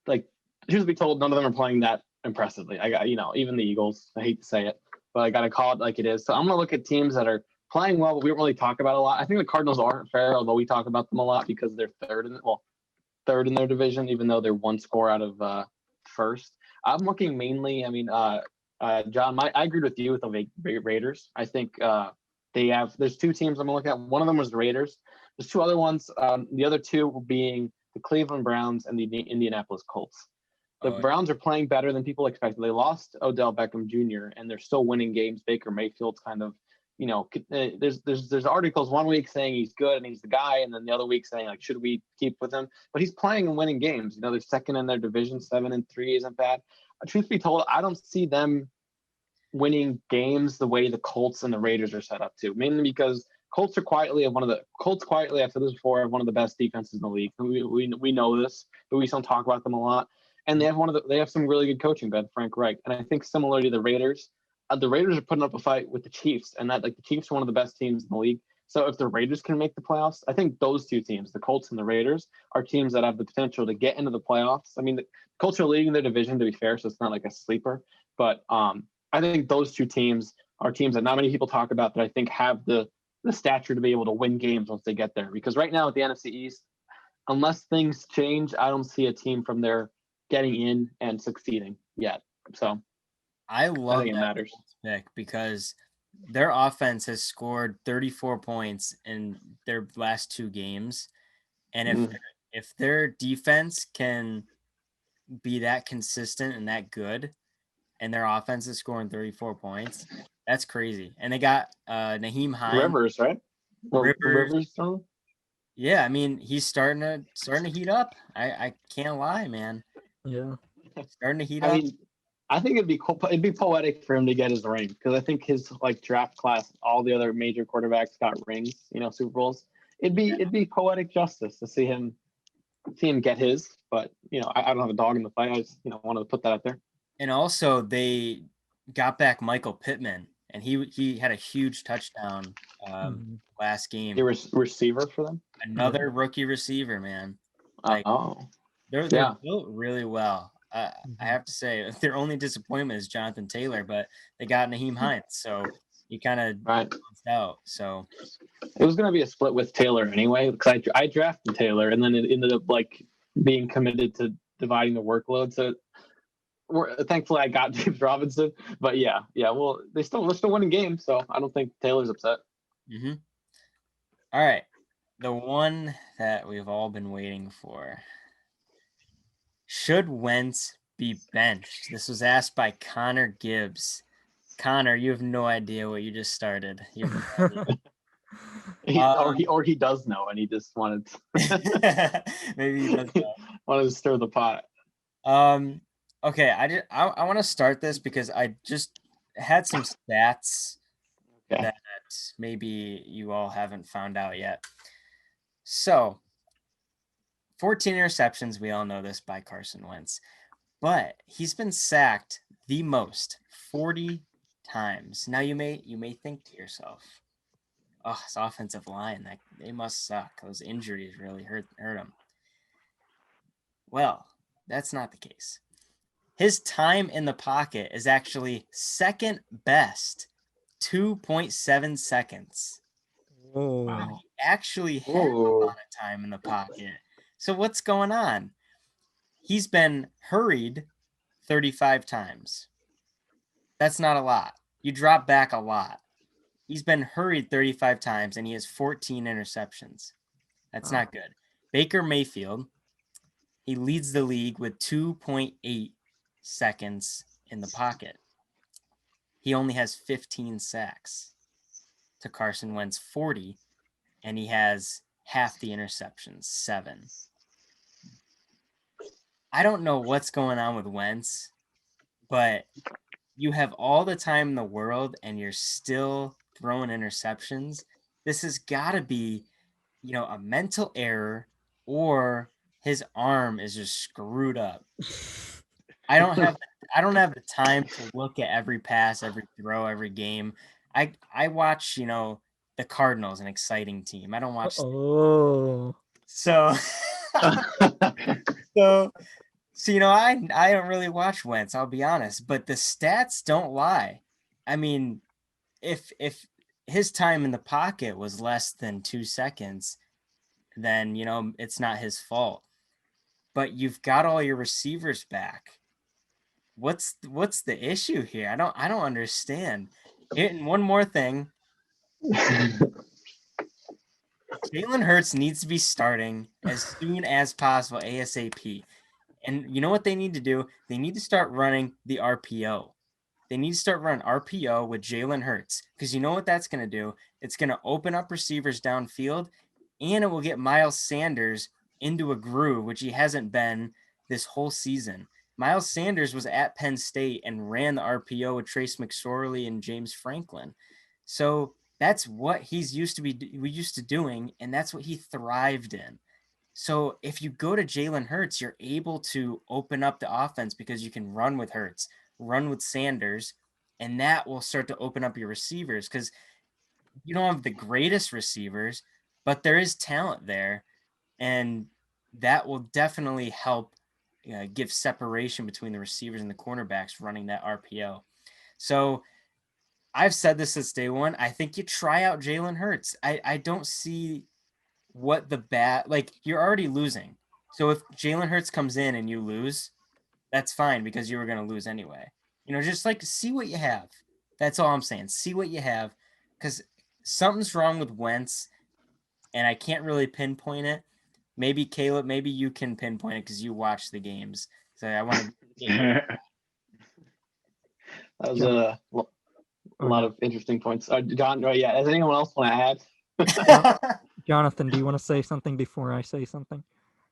like truth be told, none of them are playing that impressively. I got even the Eagles. I hate to say it, but I got to call it like it is. So I'm going to look at teams that are playing well, but we don't really talk about a lot. I think the Cardinals aren't fair, although we talk about them a lot because they're third in their division, even though they're one score out of first. I'm looking mainly. John, I agreed with you with the Raiders. I think there's two teams I'm going to look at. One of them was the Raiders. There's two other ones. The other two being the Cleveland Browns and the Indianapolis Colts. The Browns are playing better than people expected. They lost Odell Beckham Jr. and they're still winning games. Baker Mayfield's kind of, there's articles one week saying he's good and he's the guy, and then the other week saying like, should we keep with him? But he's playing and winning games. They're second in their division. 7-3 isn't bad. Truth be told, I don't see them winning games the way the Colts and the Raiders are set up to, mainly because Colts quietly have one of the best defenses in the league. We know this, but we just don't talk about them a lot. And they have some really good coaching, Ben Frank Reich. And I think similar to the Raiders are putting up a fight with the Chiefs, and that like the Chiefs are one of the best teams in the league. So if the Raiders can make the playoffs, I think those two teams, the Colts and the Raiders, are teams that have the potential to get into the playoffs. The Colts are leading their division, to be fair, so it's not like a sleeper. But I think those two teams are teams that not many people talk about that I think have the stature to be able to win games once they get there. Because right now at the NFC East, unless things change, I don't see a team from there getting in and succeeding yet. So I love think it matters. Pick because their offense has scored 34 points in their last 2 games, and if their defense can be that consistent and that good, and their offense is scoring 34 points, that's crazy. And they got Naheem Hines. Rivers, right? Rivers. Rivers throwing? Yeah, I mean, he's starting to heat up. I can't lie, man. Yeah. Starting to heat I up. mean, I think it'd be poetic for him to get his ring because I think his like draft class, all the other major quarterbacks got rings, Super Bowls. It'd be poetic justice to see him get his. But I don't have a dog in the fight. I just wanted to put that out there. And also, they got back Michael Pittman, and he had a huge touchdown last game. He receiver for them. Another rookie receiver, man. Like, they're built really well. I have to say, their only disappointment is Jonathan Taylor, but they got Naheem Hines, so he kind of balanced out. So it was going to be a split with Taylor anyway, because I drafted Taylor, and then it ended up like being committed to dividing the workload. So thankfully I got James Robinson, but yeah. Well, they're still winning games, so I don't think Taylor's upset. Mm-hmm. All right, the one that we've all been waiting for. Should Wentz be benched? This was asked by Connor Gibbs. Connor, you have no idea what you just started. You have no idea. Or he does know, and he just wanted to maybe he does know. Wanted to stir the pot. Okay, I want to start this because I just had some stats that maybe you all haven't found out yet. So 14 interceptions, we all know this, by Carson Wentz. But he's been sacked the most, 40 times. Now you may think to yourself, oh, his offensive line, they must suck. Those injuries really hurt him. Well, that's not the case. His time in the pocket is actually second best, 2.7 seconds. Wow. He actually has a lot of time in the pocket. So what's going on? He's been hurried 35 times. That's not a lot. You drop back a lot. He's been hurried 35 times, and he has 14 interceptions. That's not good. Baker Mayfield, he leads the league with 2.8 seconds in the pocket. He only has 15 sacks to Carson Wentz 40, and he has half the interceptions, 7. I don't know what's going on with Wentz, but you have all the time in the world and you're still throwing interceptions. This has got to be, a mental error, or his arm is just screwed up. I don't have the time to look at every pass, every throw, every game. I watch, the Cardinals, an exciting team. I don't watch. So I don't really watch Wentz, I'll be honest, but the stats don't lie. I mean, if his time in the pocket was less than 2 seconds, then it's not his fault. But you've got all your receivers back. What's the issue here? I don't understand. And one more thing. Jalen Hurts needs to be starting as soon as possible, ASAP. And you know what they need to do? They need to start running the RPO. They need to start running RPO with Jalen Hurts, because you know what that's going to do? It's going to open up receivers downfield, and it will get Miles Sanders into a groove, which he hasn't been this whole season. Miles Sanders was at Penn State and ran the RPO with Trace McSorley and James Franklin. So that's what we used to doing, and that's what he thrived in. So if you go to Jalen Hurts, you're able to open up the offense because you can run with Hurts, run with Sanders, and that will start to open up your receivers, because you don't have the greatest receivers, but there is talent there, and that will definitely help give separation between the receivers and the cornerbacks running that RPO. So I've said this since day one. I think you try out Jalen Hurts. I don't see what the you're already losing. So if Jalen Hurts comes in and you lose, that's fine, because you were going to lose anyway. Just see what you have. That's all I'm saying. See what you have, because something's wrong with Wentz, and I can't really pinpoint it. Maybe Caleb, maybe you can pinpoint it because you watch the games. So I want to. That was a lot of interesting points. John, yeah. Does anyone else want to add? Jonathan, do you want to say something before I say something?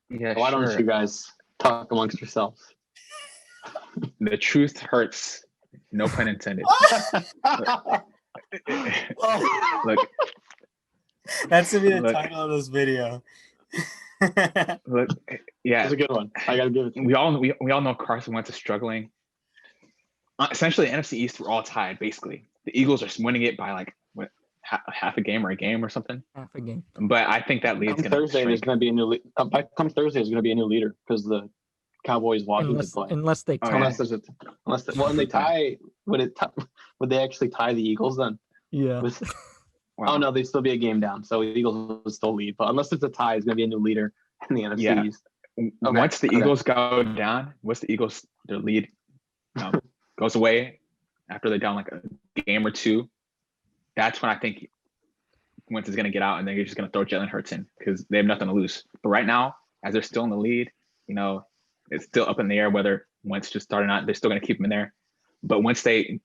Yeah, Why don't sure. you guys talk amongst yourselves? The truth hurts. No pun intended. Look, That's gonna be the Look. title of this video. look. Yeah, That's a good one. I gotta give it to you. we all know Carson Wentz is struggling. Essentially, the NFC East, we're all tied. Basically, the Eagles are winning it by like what, half a game or a game or something. Half a game. But I think that lead's Come going to Thursday, there's shrink. going to be a new. Come Thursday, there's going to be a new leader because the Cowboys Washington play. Unless they Oh, tie. yeah. When they tie, would they actually tie the Eagles then? Yeah. Wow. Oh no, they'd still be a game down, so the Eagles would still lead. But unless it's a tie, it's going to be a new leader in the NFC Yeah. East. Once the Eagles go down, their lead goes away after they're down like a game or two. That's when I think Wentz is going to get out and they're just going to throw Jalen Hurts in because they have nothing to lose. But right now, as they're still in the lead, it's still up in the air whether Wentz just started or not. They're still going to keep him in there. But once they're in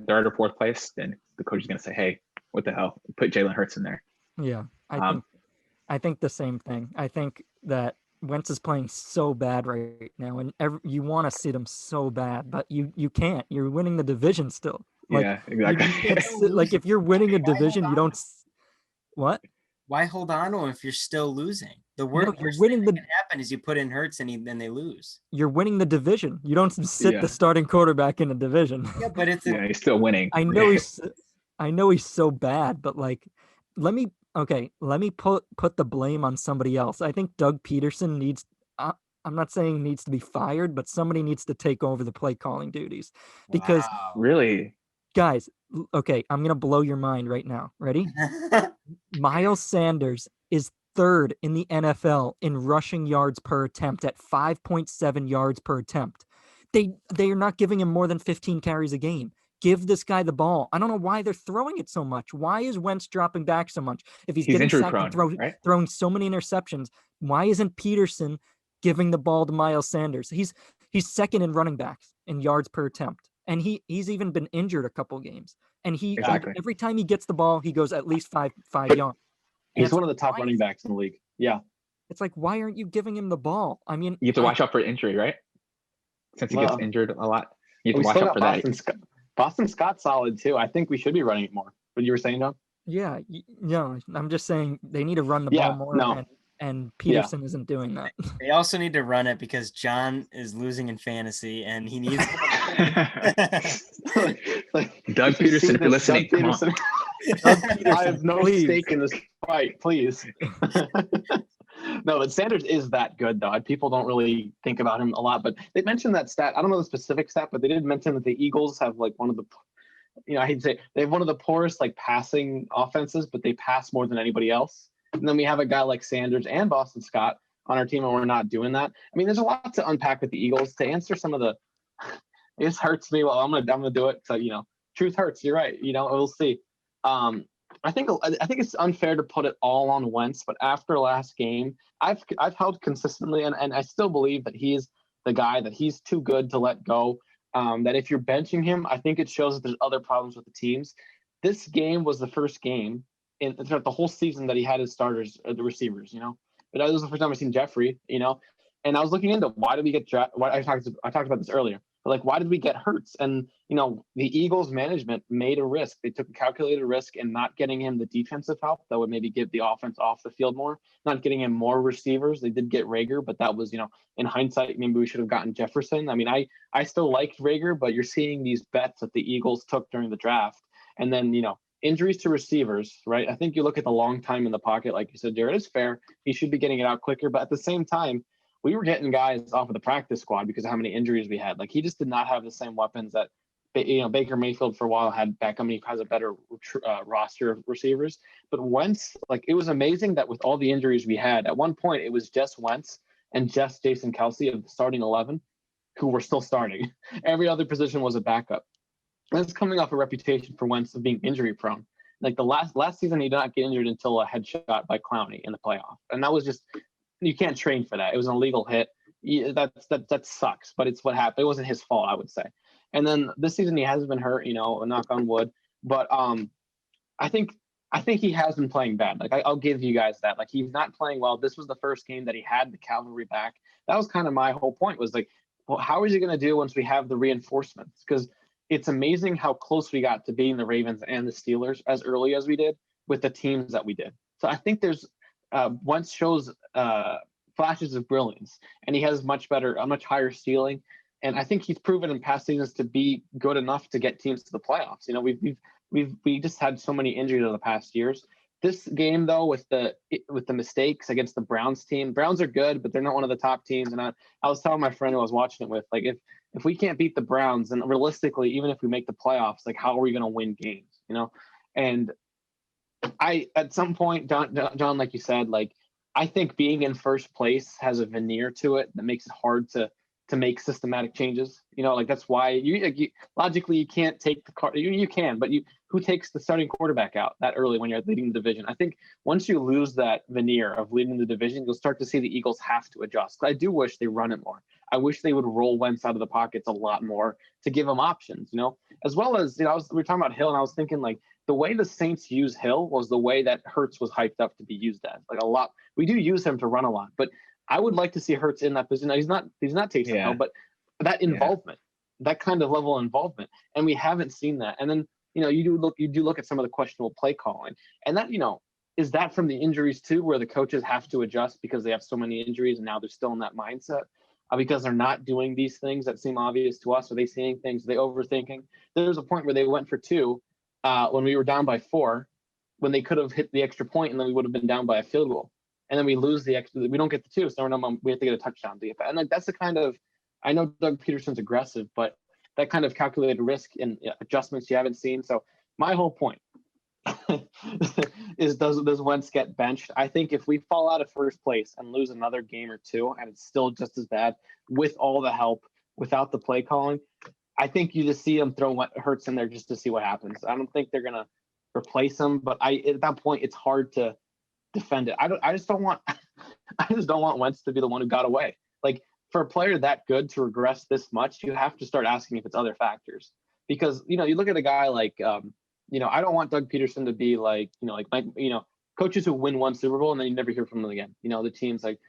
third or fourth place, then the coach is going to say, hey, what the hell? Put Jalen Hurts in there. Yeah. I think the same thing. I think that Wentz is playing so bad right now, and you want to sit him so bad, but you can't. You're winning the division still. Like, yeah, exactly. You can't like if you're winning a division, you don't. What? Why hold on to him if you're still losing? The you're worst winning thing that can happen is you put in Hurts and then they lose. You're winning the division. You don't sit the starting quarterback in a division. Yeah, but he's still winning. I know he's so bad, but like, let me put the blame on somebody else. I think Doug Peterson needs. I'm not saying needs to be fired, but somebody needs to take over the play calling duties because Really, guys, okay, I'm gonna blow your mind right now. Ready? Miles Sanders is third in the NFL in rushing yards per attempt at 5.7 yards per attempt. They are not giving him more than 15 carries a game. Give this guy the ball. I don't know why they're throwing it so much. Why is Wentz dropping back so much? If he's getting sacked and throwing so many interceptions, why isn't Peterson giving the ball to Miles Sanders? He's second in running backs in yards per attempt. And he's even been injured a couple games. And every time he gets the ball, he goes at least five yards. He's one of the top running backs in the league. Yeah. It's like, why aren't you giving him the ball? I mean, you have to watch out for injury, right? Since he gets injured a lot, you have to watch out for that. Boston Scott's solid too. I think we should be running it more. What you were saying, John? Yeah, no, I'm just saying they need to run the ball more. And Peterson isn't doing that. They also need to run it because John is losing in fantasy and he needs Doug Peterson, if you're listening, come on. I have no stake in this fight, please. No, but Sanders is that good, though. People don't really think about him a lot, but they mentioned that stat. I don't know the specific stat, but they did mention that the Eagles have like one of the, I hate to say, they have one of the poorest like passing offenses, but they pass more than anybody else. And then we have a guy like Sanders and Boston Scott on our team, and we're not doing that. I mean, there's a lot to unpack with the Eagles. To answer some of the, it hurts me. Well, I'm gonna do it. So truth hurts. You're right. We'll see. I think it's unfair to put it all on Wentz, but after last game, I've held consistently, and I still believe that he's the guy, that he's too good to let go. That if you're benching him, I think it shows that there's other problems with the teams. This game was the first game throughout the whole season that he had his starters, the receivers, But that was the first time I've seen Jeffrey, And I was looking into why did we get drafted? I talked about this earlier. But like, why did we get Hurts? And the Eagles management made a risk. They took a calculated risk in not getting him the defensive help that would maybe get the offense off the field more. Not getting him more receivers. They did get Rager, but that was in hindsight, maybe we should have gotten Jefferson. I mean, I still liked Rager, but you're seeing these bets that the Eagles took during the draft, and then injuries to receivers, right? I think you look at the long time in the pocket, like you said, Jared, is fair. He should be getting it out quicker, but at the same time, we were getting guys off of the practice squad because of how many injuries we had. Like, he just did not have the same weapons that, Baker Mayfield for a while had. Beckham, he has a better roster of receivers. But Wentz, like, it was amazing that with all the injuries we had, at one point it was just Wentz and just Jason Kelce of the starting 11 who were still starting. Every other position was a backup. And it's coming off a reputation for Wentz of being injury prone. Like the last season, he did not get injured until a headshot by Clowney in the playoff. And that was just, you can't train for that. It was an illegal hit. That sucks, but it's what happened. It wasn't his fault, I would say. And then this season he hasn't been hurt, knock on wood. But I think I think he has been playing bad. Like I'll give you guys that. Like he's not playing well. This was the first game that he had the cavalry back. That was kind of my whole point. Was like, well, how is he going to do once we have the reinforcements? Because it's amazing how close we got to beating the Ravens and the Steelers as early as we did with the teams that we did. So I think there's Wentz shows flashes of brilliance, and he has a much higher ceiling. And I think he's proven in past seasons to be good enough to get teams to the playoffs. You know, we just had so many injuries over the past years. This game though, with the mistakes against the Browns team, Browns are good, but they're not one of the top teams. And I was telling my friend who I was watching it with, like if we can't beat the Browns, then realistically, even if we make the playoffs, like how are we going to win games? You know, and at some point, John, like you said, like I think being in first place has a veneer to it that makes it hard to make systematic changes. You know, like that's why you logically you can't take the car. You can, but who takes the starting quarterback out that early when you're leading the division? I think once you lose that veneer of leading the division, you'll start to see the Eagles have to adjust. I do wish they run it more. I wish they would roll Wentz out of the pockets a lot more to give him options. You know, as well as we were talking about Hill, and I was thinking like the way the Saints use Hill was the way that Hurts was hyped up to be used as. Like a lot, we do use him to run a lot, but I would like to see Hurts in that position. Now, he's not Taysom Hill, but that involvement, that kind of level of involvement, and we haven't seen that. And then you do look at some of the questionable play calling, and that is that from the injuries too, where the coaches have to adjust because they have so many injuries, and now they're still in that mindset because they're not doing these things that seem obvious to us. Are they seeing things? Are they overthinking? There was a point where they went for 2 when we were down by 4, when they could have hit the extra point, and then we would have been down by a field goal. And then we lose the extra. We don't get the 2, so we have to get a touchdown to get back. And like that's the kind of. I know Doug Peterson's aggressive, but that kind of calculated risk and adjustments you haven't seen. So my whole point is does Wentz get benched? I think if we fall out of first place and lose another game or 2, and it's still just as bad with all the help, without the play calling, I think you just see them throw Hurts in there just to see what happens. I don't think they're gonna replace him, but at that point it's hard to defend it. I just don't want Wentz to be the one who got away. Like for a player that good to regress this much, you have to start asking if it's other factors. Because you look at a guy like I don't want Doug Peterson to be like coaches who win one Super Bowl and then you never hear from them again. The teams like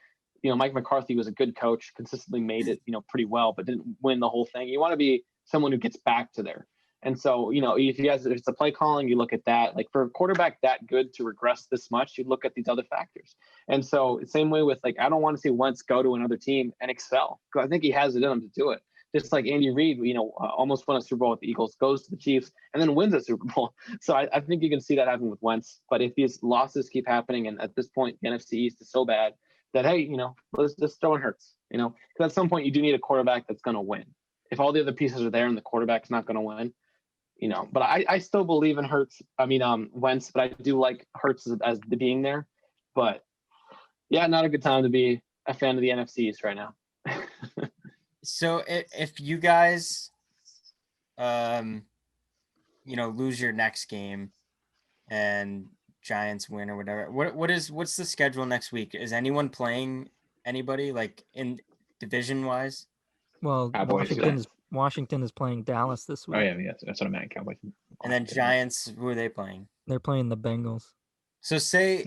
Mike McCarthy was a good coach, consistently made it pretty well, but didn't win the whole thing. You want to be someone who gets back to there. And so, if it's a play calling, you look at that. Like for a quarterback that good to regress this much, you look at these other factors. And so, same way with I don't want to see Wentz go to another team and excel, because I think he has it in him to do it. Just like Andy Reid, almost won a Super Bowl with the Eagles, goes to the Chiefs, and then wins a Super Bowl. So I think you can see that happen with Wentz. But if these losses keep happening, and at this point the NFC East is so bad that let's just throw in Hurts. Because at some point you do need a quarterback that's going to win. If all the other pieces are there and the quarterback's not going to win. But I still believe in Wentz, but I do like Hurts as being there. But yeah, not a good time to be a fan of the NFC East right now. So if you guys, lose your next game and Giants win or whatever, what's the schedule next week? Is anyone playing anybody like in division wise? Well, Washington is playing Dallas this week. Oh yeah, that's what I meant. Cowboys. And then Giants, who are they playing? They're playing the Bengals. So say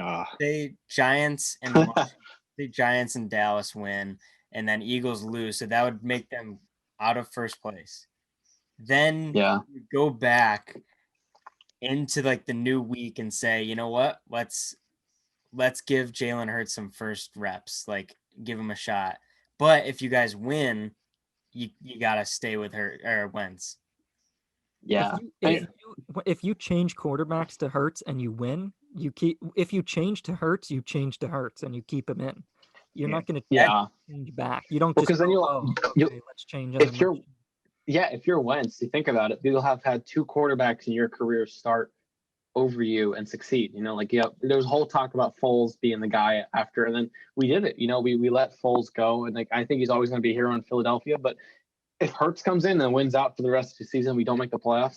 Giants and the Giants and Dallas win, and then Eagles lose, so that would make them out of first place. Then you go back into the new week and say, you know what, let's give Jalen Hurts some first reps, give him a shot. But if you guys win, you gotta stay with Wentz. Yeah. If you change quarterbacks to Hurts and you win, you keep. If you change to Hurts, you change to Hurts and you keep him in. You're not going to change back. You don't just then let's change. If you're Wentz, you think about it, you'll have had 2 quarterbacks in your career start over you and succeed. There was a whole talk about Foles being the guy after, and then we did it. We let Foles go, and I think he's always going to be a hero in Philadelphia. But if Hurts comes in and wins out for the rest of the season, we don't make the playoffs.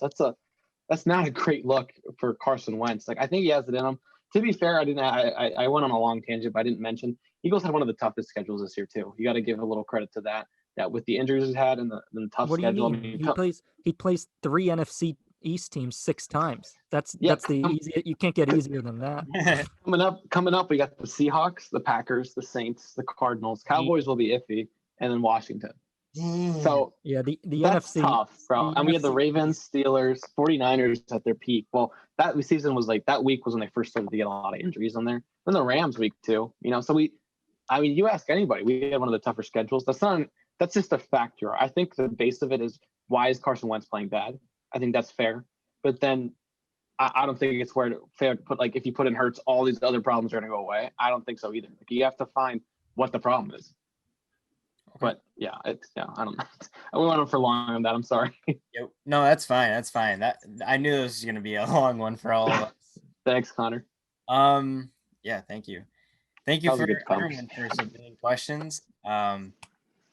That's not a great look for Carson Wentz. I think he has it in him. To be fair, I went on a long tangent, but I didn't mention Eagles had one of the toughest schedules this year too. You got to give a little credit to that with the injuries he's had and the tough schedule. He plays 3 NFC East teams 6 times. That's Yeah, the easy. You can't get easier than that. coming up, we got the Seahawks, the Packers, the Saints, the Cardinals. Cowboys will be iffy, and then Washington. So Yeah, the that's NFC tough, bro. the And we had the NFC Ravens, Steelers, 49ers at their peak. Well, that season was like that week was when they first started to get a lot of injuries on there. Then the Rams week too. So you ask anybody, we had one of the tougher schedules. That's just a factor. I think the base of it is, why is Carson Wentz playing bad? I think that's fair. But then I don't think it's fair to put, like, if you put in Hurts, all these other problems are going to go away. I don't think so either. Like, you have to find what the problem is. Okay. But yeah, I don't know. We went on for long on that. I'm sorry. No, that's fine. That's fine. That I knew this was going to be a long one for all of us. Thanks, Connor. Yeah, thank you. Thank you for everyone for submitting questions.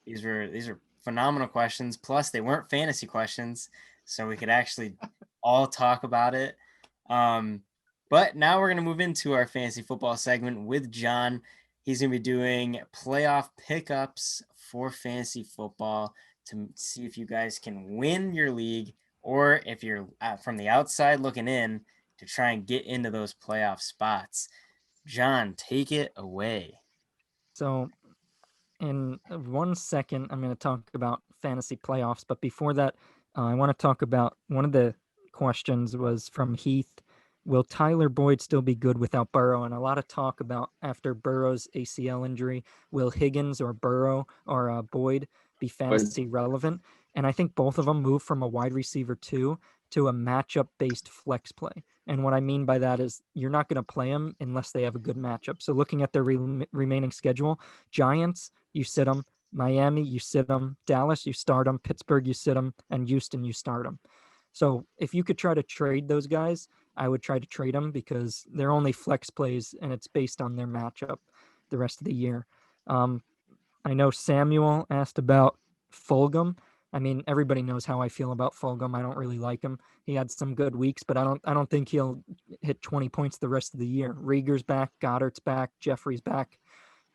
These are phenomenal questions. Plus, they weren't fantasy questions, so we could actually all talk about it. But now we're going to move into our fantasy football segment with John. He's going to be doing playoff pickups for fantasy football to see if you guys can win your league, or if you're from the outside looking in to try and get into those playoff spots. John, take it away. So in 1 second, I'm going to talk about fantasy playoffs. But before that, I want to talk about one of the questions was from Heath. Will Tyler Boyd still be good without Burrow? And a lot of talk about, after Burrow's ACL injury, will Higgins or Burrow or Boyd be fantasy relevant? And I think both of them move from a wide receiver 2 to a matchup-based flex play. And what I mean by that is you're not going to play them unless they have a good matchup. So looking at their remaining schedule, Giants, you sit them. Miami, you sit them. Dallas, you start them. Pittsburgh, you sit them. And Houston, you start them. So if you could try to trade those guys, I would try to trade them, because they're only flex plays and it's based on their matchup the rest of the year. I know Samuel asked about Fulgham. I mean, everybody knows how I feel about Fulgham. I don't really like him. He had some good weeks, but I don't think he'll hit 20 points the rest of the year. Rieger's back, Goddard's back, Jeffrey's back.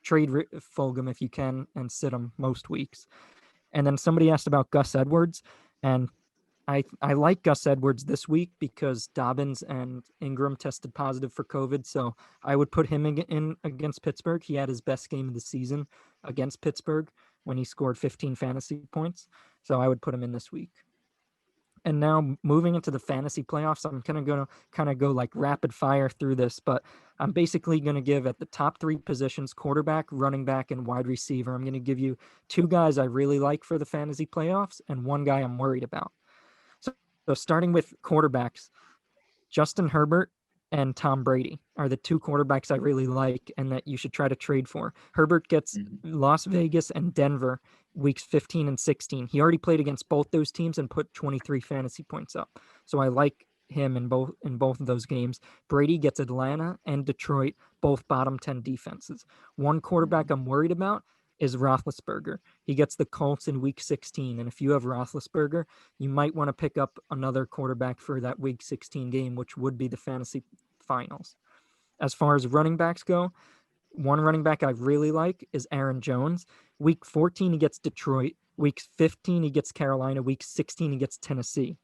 Trade Fulgham if you can and sit him most weeks. And then somebody asked about Gus Edwards, and I like Gus Edwards this week because Dobbins and Ingram tested positive for COVID. So I would put him in against Pittsburgh. He had his best game of the season against Pittsburgh when he scored 15 fantasy points. So I would put him in this week. And now moving into the fantasy playoffs, I'm going to go like rapid fire through this, but I'm basically going to give at the top 3 positions, quarterback, running back, and wide receiver. I'm going to give you 2 guys I really like for the fantasy playoffs and 1 guy I'm worried about. So starting with quarterbacks, Justin Herbert and Tom Brady are the 2 quarterbacks I really like and that you should try to trade for. Herbert gets Las Vegas and Denver weeks 15 and 16. He already played against both those teams and put 23 fantasy points up. So I like him in both of those games. Brady gets Atlanta and Detroit, both bottom 10 defenses. 1 quarterback I'm worried about is Roethlisberger. He gets the Colts in week 16. And if you have Roethlisberger, you might want to pick up another quarterback for that week 16 game, which would be the fantasy finals. As far as running backs go, 1 running back I really like is Aaron Jones. Week 14, he gets Detroit. Week 15, he gets Carolina. Week 16, he gets Tennessee.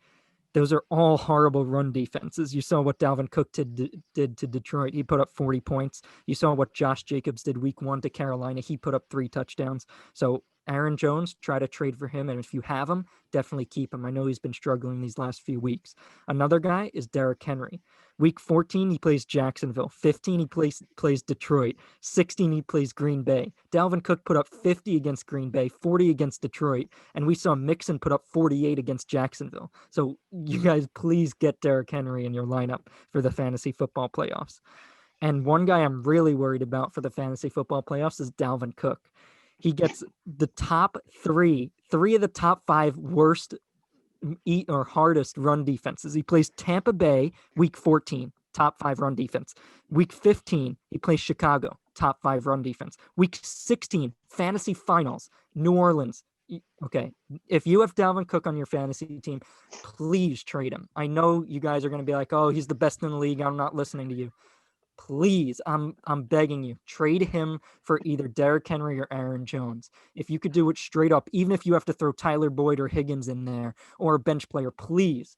Those are all horrible run defenses. You saw what Dalvin Cook did to Detroit. He put up 40 points. You saw what Josh Jacobs did week 1 to Carolina. He put up 3 touchdowns. So Aaron Jones, try to trade for him. And if you have him, definitely keep him. I know he's been struggling these last few weeks. Another guy is Derrick Henry. Week 14, he plays Jacksonville. 15, he plays Detroit. 16, he plays Green Bay. Dalvin Cook put up 50 against Green Bay, 40 against Detroit. And we saw Mixon put up 48 against Jacksonville. So you guys please get Derrick Henry in your lineup for the fantasy football playoffs. And 1 guy I'm really worried about for the fantasy football playoffs is Dalvin Cook. He gets the top 3 of the top 5 worst or hardest run defenses. He plays Tampa Bay week 14, top 5 run defense. Week 15, he plays Chicago, top 5 run defense. Week 16, fantasy finals, New Orleans. Okay, if you have Dalvin Cook on your fantasy team, please trade him. I know you guys are going to be like, oh, he's the best in the league. I'm not listening to you. Please, I'm begging you, trade him for either Derrick Henry or Aaron Jones. If you could do it straight up, even if you have to throw Tyler Boyd or Higgins in there or a bench player, please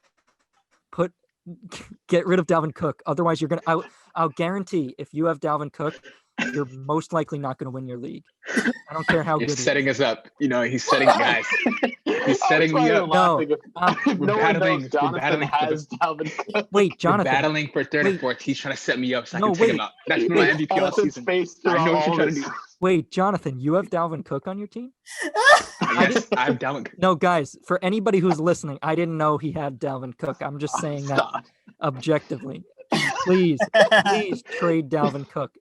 put get rid of Dalvin Cook. Otherwise, you're gonna. I'll guarantee if you have Dalvin Cook, you're most likely not going to win your league. I don't care how You're good he setting is. us up. He's setting guys. He's setting me up. No, If We're no one battling. knows We're Jonathan battling for has Dalvin Cook. wait, We're Jonathan. battling for third and Wait. fourth. He's trying to set me up so I No, can take him wait. out. That's been my MVP all Jonathan's season. face I throughout know what all you're trying this. to do. Wait, Jonathan, you have Dalvin Cook on your team? Yes, I have Dalvin Cook. No, guys, for anybody who's listening, I didn't know he had Dalvin Cook. I'm just saying that Stop. objectively. Please trade Dalvin Cook.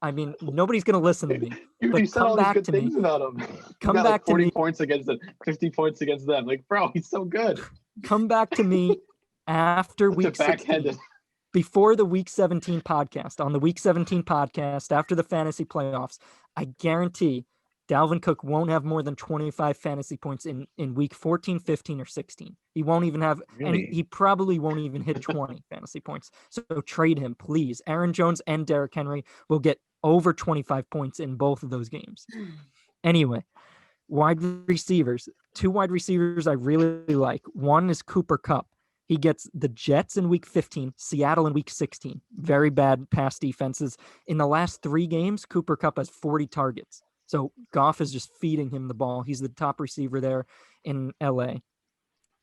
I mean, nobody's going to listen to me. You But said come all these back good to me. things about him. Come He got back like to 40 me. points against them, 50 points against them. Like, bro, he's so good. Come back to me after Such a week 16. backhanded. Before the week 17 podcast, on the week 17 podcast, after the fantasy playoffs, I guarantee Dalvin Cook won't have more than 25 fantasy points in week 14, 15, or 16. He won't even have, Really? and he probably won't even hit 20 fantasy points. So trade him, please. Aaron Jones and Derrick Henry will get over 25 points in both of those games. Anyway, wide receivers. 2 wide receivers I really like. One is Cooper Kupp. He gets the Jets in week 15, Seattle in week 16. Very bad pass defenses. In the last 3 games, Cooper Kupp has 40 targets. So Goff is just feeding him the ball. He's the top receiver there in LA.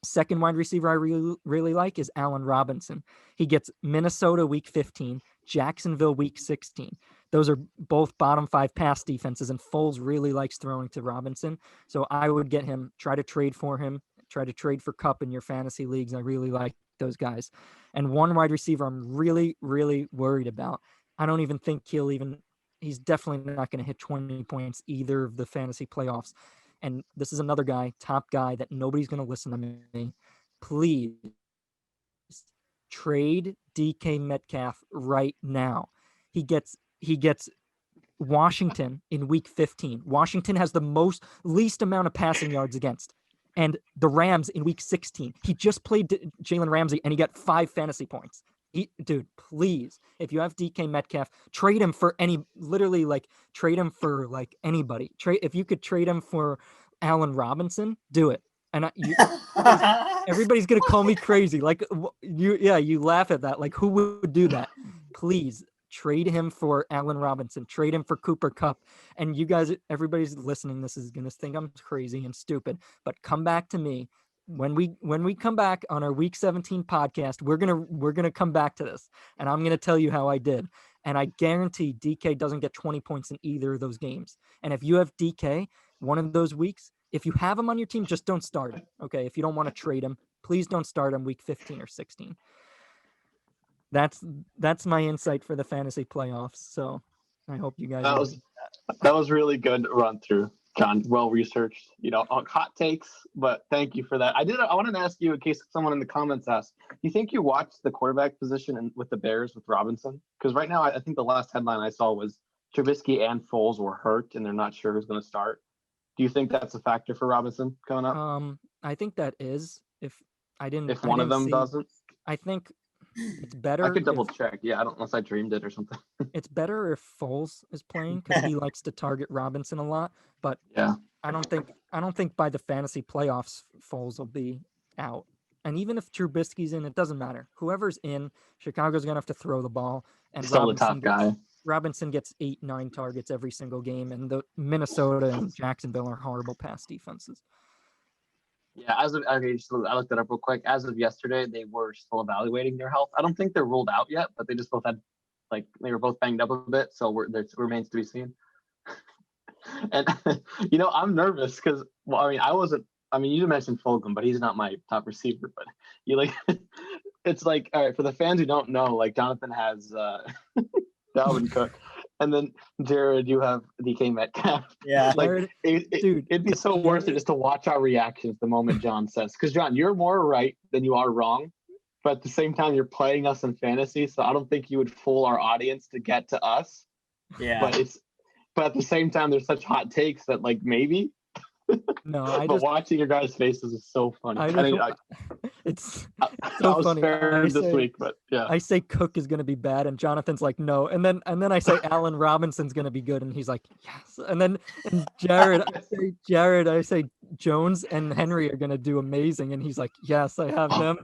Second wide receiver I really like is Allen Robinson. He gets Minnesota week 15, Jacksonville week 16. Those are both bottom 5 pass defenses, and Foles really likes throwing to Robinson. So I would get him, try to trade for him, try to trade for Kupp in your fantasy leagues. I really like those guys. And one wide receiver I'm really, really worried about. I don't even think he's definitely not going to hit 20 points either of the fantasy playoffs. And this is another guy, top guy, that nobody's going to listen to me. Please trade DK Metcalf right now. He gets Washington in week 15. Washington has the least amount of passing yards against. And the Rams in week 16. He just played Jalen Ramsey and he got 5 fantasy points. Dude, please, if you have DK Metcalf, trade him for trade him for anybody. If you could trade him for Allen Robinson, do it. And everybody's gonna call me crazy. You laugh at that. Like, who would do that? Please trade him for Allen Robinson. Trade him for Cooper Kupp. And you guys, everybody's listening. This is gonna think I'm crazy and stupid. But come back to me. When we come back on our week 17 podcast, we're gonna come back to this, and I'm gonna tell you how I did. And I guarantee DK doesn't get 20 points in either of those games. And if you have DK one of those weeks, if you have him on your team, just don't start him. Okay, if you don't want to trade him, please don't start him week 15 or 16. That's my insight for the fantasy playoffs. So I hope you guys. That was really good run through, John. Well researched, hot takes, but thank you for that. I wanted to ask you, in case someone in the comments asked, do you think you watched the quarterback position with the Bears with Robinson? Because right now, I think the last headline I saw was Trubisky and Foles were hurt and they're not sure who's going to start. Do you think that's a factor for Robinson coming up? I think that is. If one of them doesn't, I think it's better. I could double check. Yeah, unless I dreamed it or something. It's better if Foles is playing because he likes to target Robinson a lot. But yeah, I don't think by the fantasy playoffs Foles will be out. And even if Trubisky's in, it doesn't matter. Whoever's in, Chicago's gonna have to throw the ball. And still the top guy. Robinson gets 8-9 targets every single game, and the Minnesota and Jacksonville are horrible pass defenses. Yeah, so I looked that up real quick. As of yesterday, they were still evaluating their health. I don't think they're ruled out yet, but they just both had, they were both banged up a bit, so it remains to be seen. And I'm nervous because, you mentioned Fulgham, but he's not my top receiver. But it's all right, for the fans who don't know, Jonathan has Dalvin Cook, and then Jared, you have DK Metcalf. Yeah, dude, it'd be so worth it just to watch our reactions the moment John says, because John, you're more right than you are wrong, but at the same time, you're playing us in fantasy, so I don't think you would fool our audience to get to us. Yeah, but at the same time, there's such hot takes that maybe. No, but watching your guys' faces is so funny. It's so funny. This week, but yeah. I say Cook is going to be bad, and Jonathan's like, no, and then I say Allen Robinson's going to be good, and he's like, yes, and Jared, I say Jones and Henry are going to do amazing, and he's like, yes, I have them.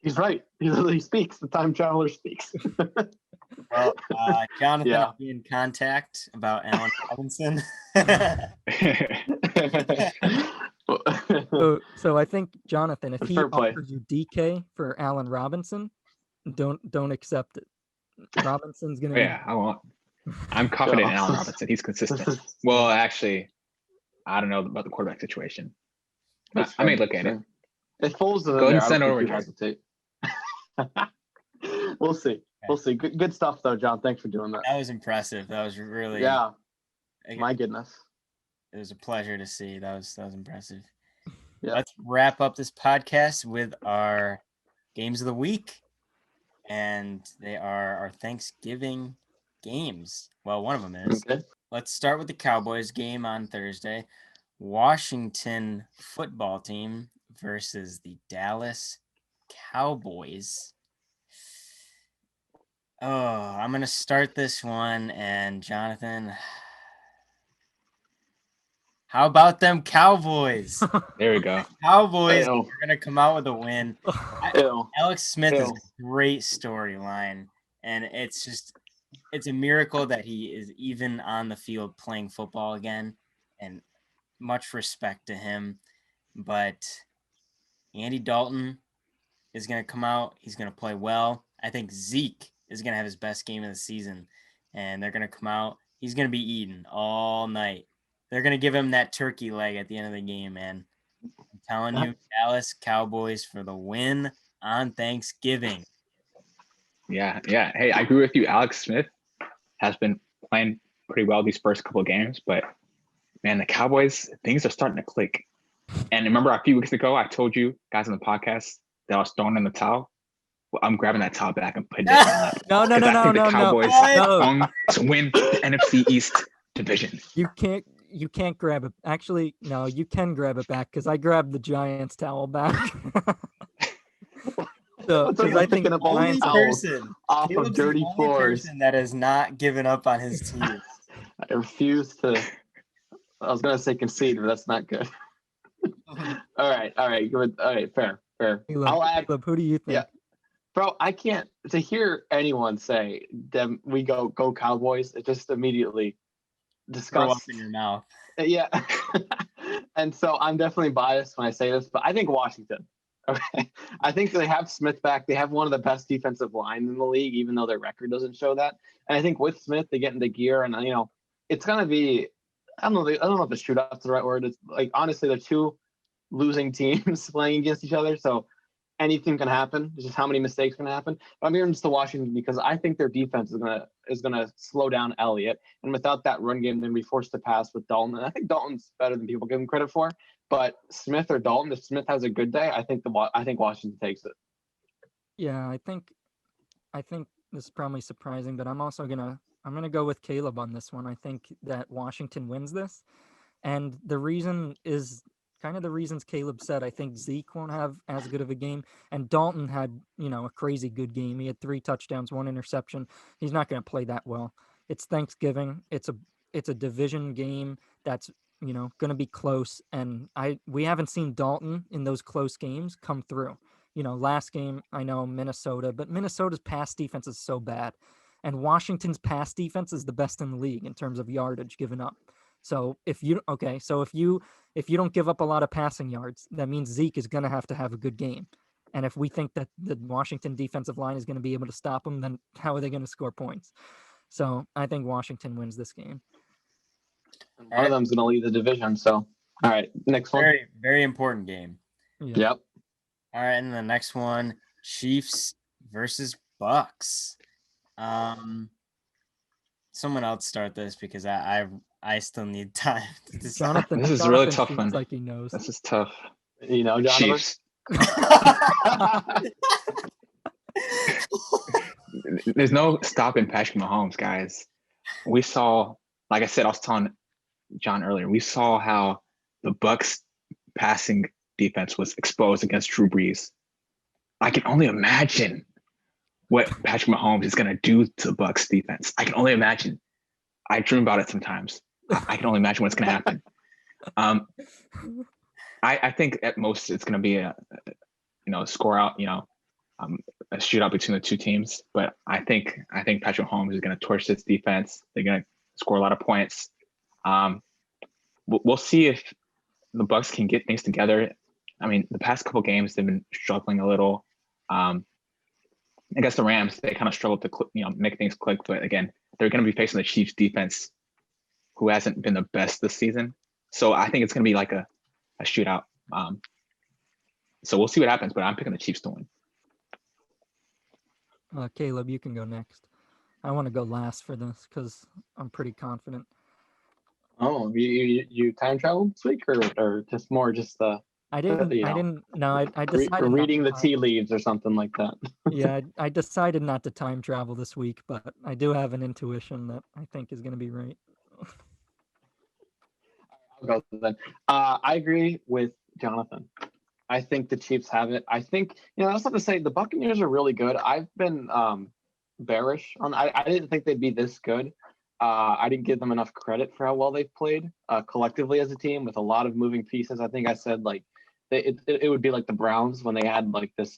He's right. He literally speaks. The time traveler speaks. Well, Jonathan, Yeah. I'll be in contact about Allen Robinson. So I think, Jonathan, if he Fair play. offers you DK for Allen Robinson, don't accept it. Robinson's gonna be Yeah, I'm confident in Allen Robinson. He's consistent. Well, actually, I don't know about the quarterback situation. I may look at it. If Foles is in Go ahead there, and I send don't over, think you hesitate. We'll see. We'll see. Good stuff, though, John. Thanks for doing that. That was impressive. That was really My goodness. It was a pleasure to see. That was impressive. Yeah. Let's wrap up this podcast with our games of the week. And they are our Thanksgiving games. Well, one of them is. Okay. Let's start with the Cowboys game on Thursday. Washington football team versus the Dallas Cowboys. Oh, I'm going to start this one. And Jonathan, how about them Cowboys? There we go. Cowboys are going to come out with a win. Ew. Alex Smith is Ew. a great storyline. And it's a miracle that he is even on the field playing football again. And much respect to him. But Andy Dalton is going to come out. He's going to play well. I think Zeke is going to have his best game of the season. And they're going to come out. He's going to be eating all night. They're going to give him that turkey leg at the end of the game, man. I'm telling you, Dallas Cowboys for the win on Thanksgiving. Yeah. Hey, I agree with you. Alex Smith has been playing pretty well these first couple of games, but man, the Cowboys, things are starting to click. And remember a few weeks ago, I told you guys on the podcast that I was throwing in the towel. Well, I'm grabbing that towel back and putting it in my lap. No. I think the Cowboys are going to win the NFC East division. You can't grab it. Actually, no, you can grab it back because I grabbed the Giants towel back. So, because I think only person off of dirty floors that has not given up on his team. I refuse to. I was gonna say concede, but that's not good. All right, good. All right, fair. I'll add. Who do you think? Yeah, bro, I can't to hear anyone say them. We go Cowboys. It just immediately Throw up disgusts. in your mouth. Yeah, and so I'm definitely biased when I say this, but I think Washington. Okay, I think they have Smith back. They have one of the best defensive lines in the league, even though their record doesn't show that. And I think with Smith, they get into gear, and it's gonna be. I don't know if the shootout's the right word. It's like honestly, they're two losing teams playing against each other, so anything can happen. It's just how many mistakes can happen. But I'm hearing to Washington because I think their defense is gonna slow down Elliott, and without that run game, then be forced to pass with Dalton. And I think Dalton's better than people give him credit for. But Smith or Dalton, if Smith has a good day, I think Washington takes it. Yeah, I think this is probably surprising, but I'm gonna go with Caleb on this one. I think that Washington wins this, and the reason is kind of the reasons Caleb said. I think Zeke won't have as good of a game, and Dalton had a crazy good game. He had 3 touchdowns, 1 interception. He's not going to play that well. It's Thanksgiving. It's a division game that's going to be close, and we haven't seen Dalton in those close games come through. Last game, I know Minnesota, but Minnesota's pass defense is so bad. And Washington's pass defense is the best in the league in terms of yardage given up. So if you don't give up a lot of passing yards, that means Zeke is going to have a good game. And if we think that the Washington defensive line is going to be able to stop them, then how are they going to score points? So I think Washington wins this game. One of them's going to lead the division. So, all right, next one. Very, very important game. Yeah. Yep. All right, and the next one, Chiefs versus Bucks. Someone else start this because I still need time to decide. Jonathan, This is a really Jonathan tough seems one. like he knows. This is tough. Jonathan. Chiefs. There's no stopping Patrick Mahomes, guys. We saw, like I said, I was telling John earlier, we saw how the Bucks passing defense was exposed against Drew Brees. I can only imagine what Patrick Mahomes is going to do to the Bucks defense. I can only imagine. I dream about it sometimes. I can only imagine what's going to happen. I think at most it's going to be a score out, a shootout between the two teams. But I think Patrick Mahomes is going to torch this defense. They're going to score a lot of points. We'll see if the Bucs can get things together. I mean, the past couple games they've been struggling a little. I guess the Rams, they kind of struggled to make things click, but again, they're going to be facing the Chiefs defense, who hasn't been the best this season. So I think it's going to be like a shootout. So we'll see what happens, but I'm picking the Chiefs to win. Caleb, you can go next. I want to go last for this because I'm pretty confident. Oh, you time traveled this week, or just more just the. I didn't. No, I decided reading the tea leaves or something like that. Yeah, I decided not to time travel this week, but I do have an intuition that I think is going to be right. I'll go then. I agree with Jonathan. I think the Chiefs have it. I think, that's not to say the Buccaneers are really good. I've been bearish on. I didn't think they'd be this good. I didn't give them enough credit for how well they've played collectively as a team with a lot of moving pieces. I think I said it would be like the Browns when they had like this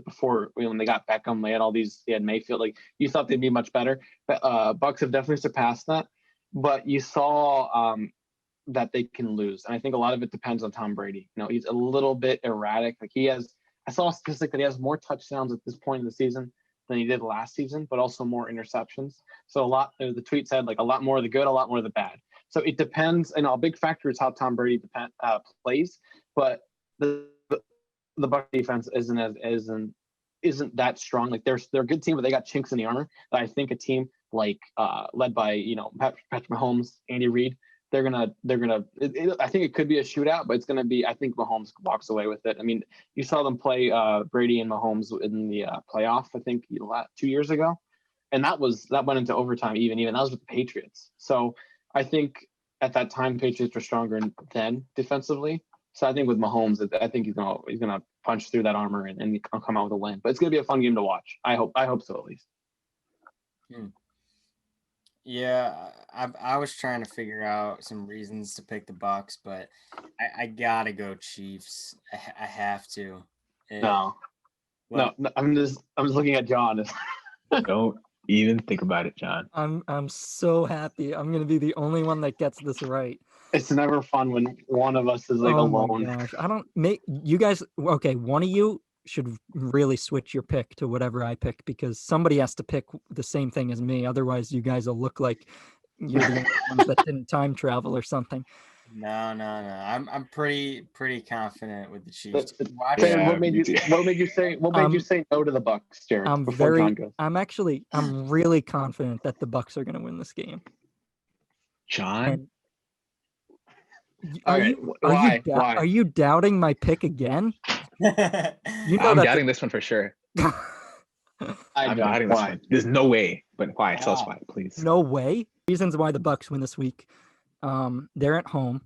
before when they got Beckham, they had Mayfield. Like you thought they'd be much better. But Bucs have definitely surpassed that. But you saw that they can lose, and I think a lot of it depends on Tom Brady. He's a little bit erratic. Like I saw a statistic that he has more touchdowns at this point in the season than he did last season, but also more interceptions. So the tweet said like a lot more of the good, a lot more of the bad. So it depends, and a big factor is how Tom Brady plays. But the Bucs defense isn't that strong. Like they're a good team, but they got chinks in the armor. That I think a team like led by Patrick Mahomes, Andy Reid, they're gonna. I think it could be a shootout, but it's gonna be. I think Mahomes walks away with it. I mean, you saw them play Brady and Mahomes in the playoff. I think 2 years ago, and that went into overtime. Even that was with the Patriots. So I think at that time Patriots were stronger than defensively. So I think with Mahomes, I think he's gonna punch through that armor and come out with a win. But it's gonna be a fun game to watch. I hope so at least. Yeah, I was trying to figure out some reasons to pick the Bucs, but I gotta go Chiefs. I have to. No, I'm just looking at John. Don't even think about it, John. I'm so happy. I'm gonna be the only one that gets this right. It's never fun when one of us is alone. Oh my gosh! I don't make you guys. Okay, one of you should really switch your pick to whatever I pick because somebody has to pick the same thing as me. Otherwise, you guys will look like you're the only ones that didn't time travel or something. No. I'm pretty confident with the Chiefs. What made you say no to the Bucs, Jared? I'm really confident that the Bucs are going to win this game. John, are you doubting my pick again? I'm doubting this one for sure. I'm doubting this one. There's no way. But why? Tell us why, please. No way. Reasons why the Bucs win this week. They're at home.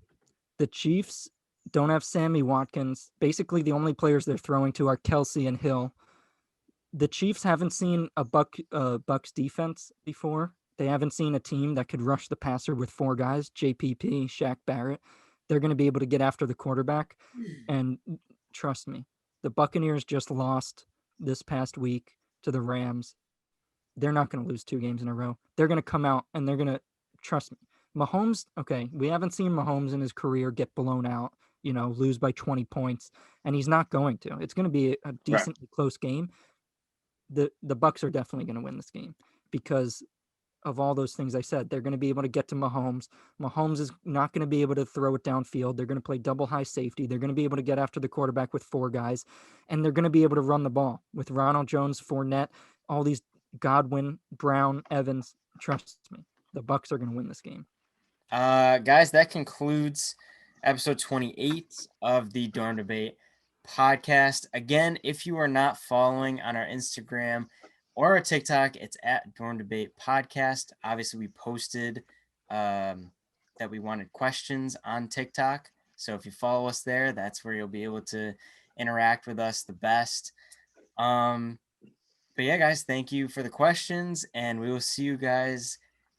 The Chiefs don't have Sammy Watkins. Basically, the only players they're throwing to are Kelsey and Hill. The Chiefs haven't seen a Bucs defense before. They haven't seen a team that could rush the passer with four guys, JPP, Shaq Barrett. They're going to be able to get after the quarterback. And trust me, the Buccaneers just lost this past week to the Rams. They're not going to lose 2 games in a row. They're going to come out and they're going to trust me. Mahomes, okay, we haven't seen Mahomes in his career get blown out, lose by 20 points, and he's not going to. It's going to be a decently close game. The Bucs are definitely going to win this game because of all those things I said. They're going to be able to get to Mahomes. Mahomes is not going to be able to throw it downfield. They're going to play double high safety. They're going to be able to get after the quarterback with 4 guys, and they're going to be able to run the ball with Ronald Jones, Fournette, all these Godwin, Brown, Evans. Trust me, the Bucs are going to win this game. Guys, that concludes episode 28 of the Dorm Debate podcast. Again, if you are not following on our Instagram or our TikTok, it's at Dorm Debate Podcast. Obviously, we posted that we wanted questions on TikTok. So if you follow us there, that's where you'll be able to interact with us the best. But yeah, guys, thank you for the questions, and we will see you guys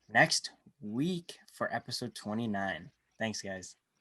next week for episode 29. Thanks, guys.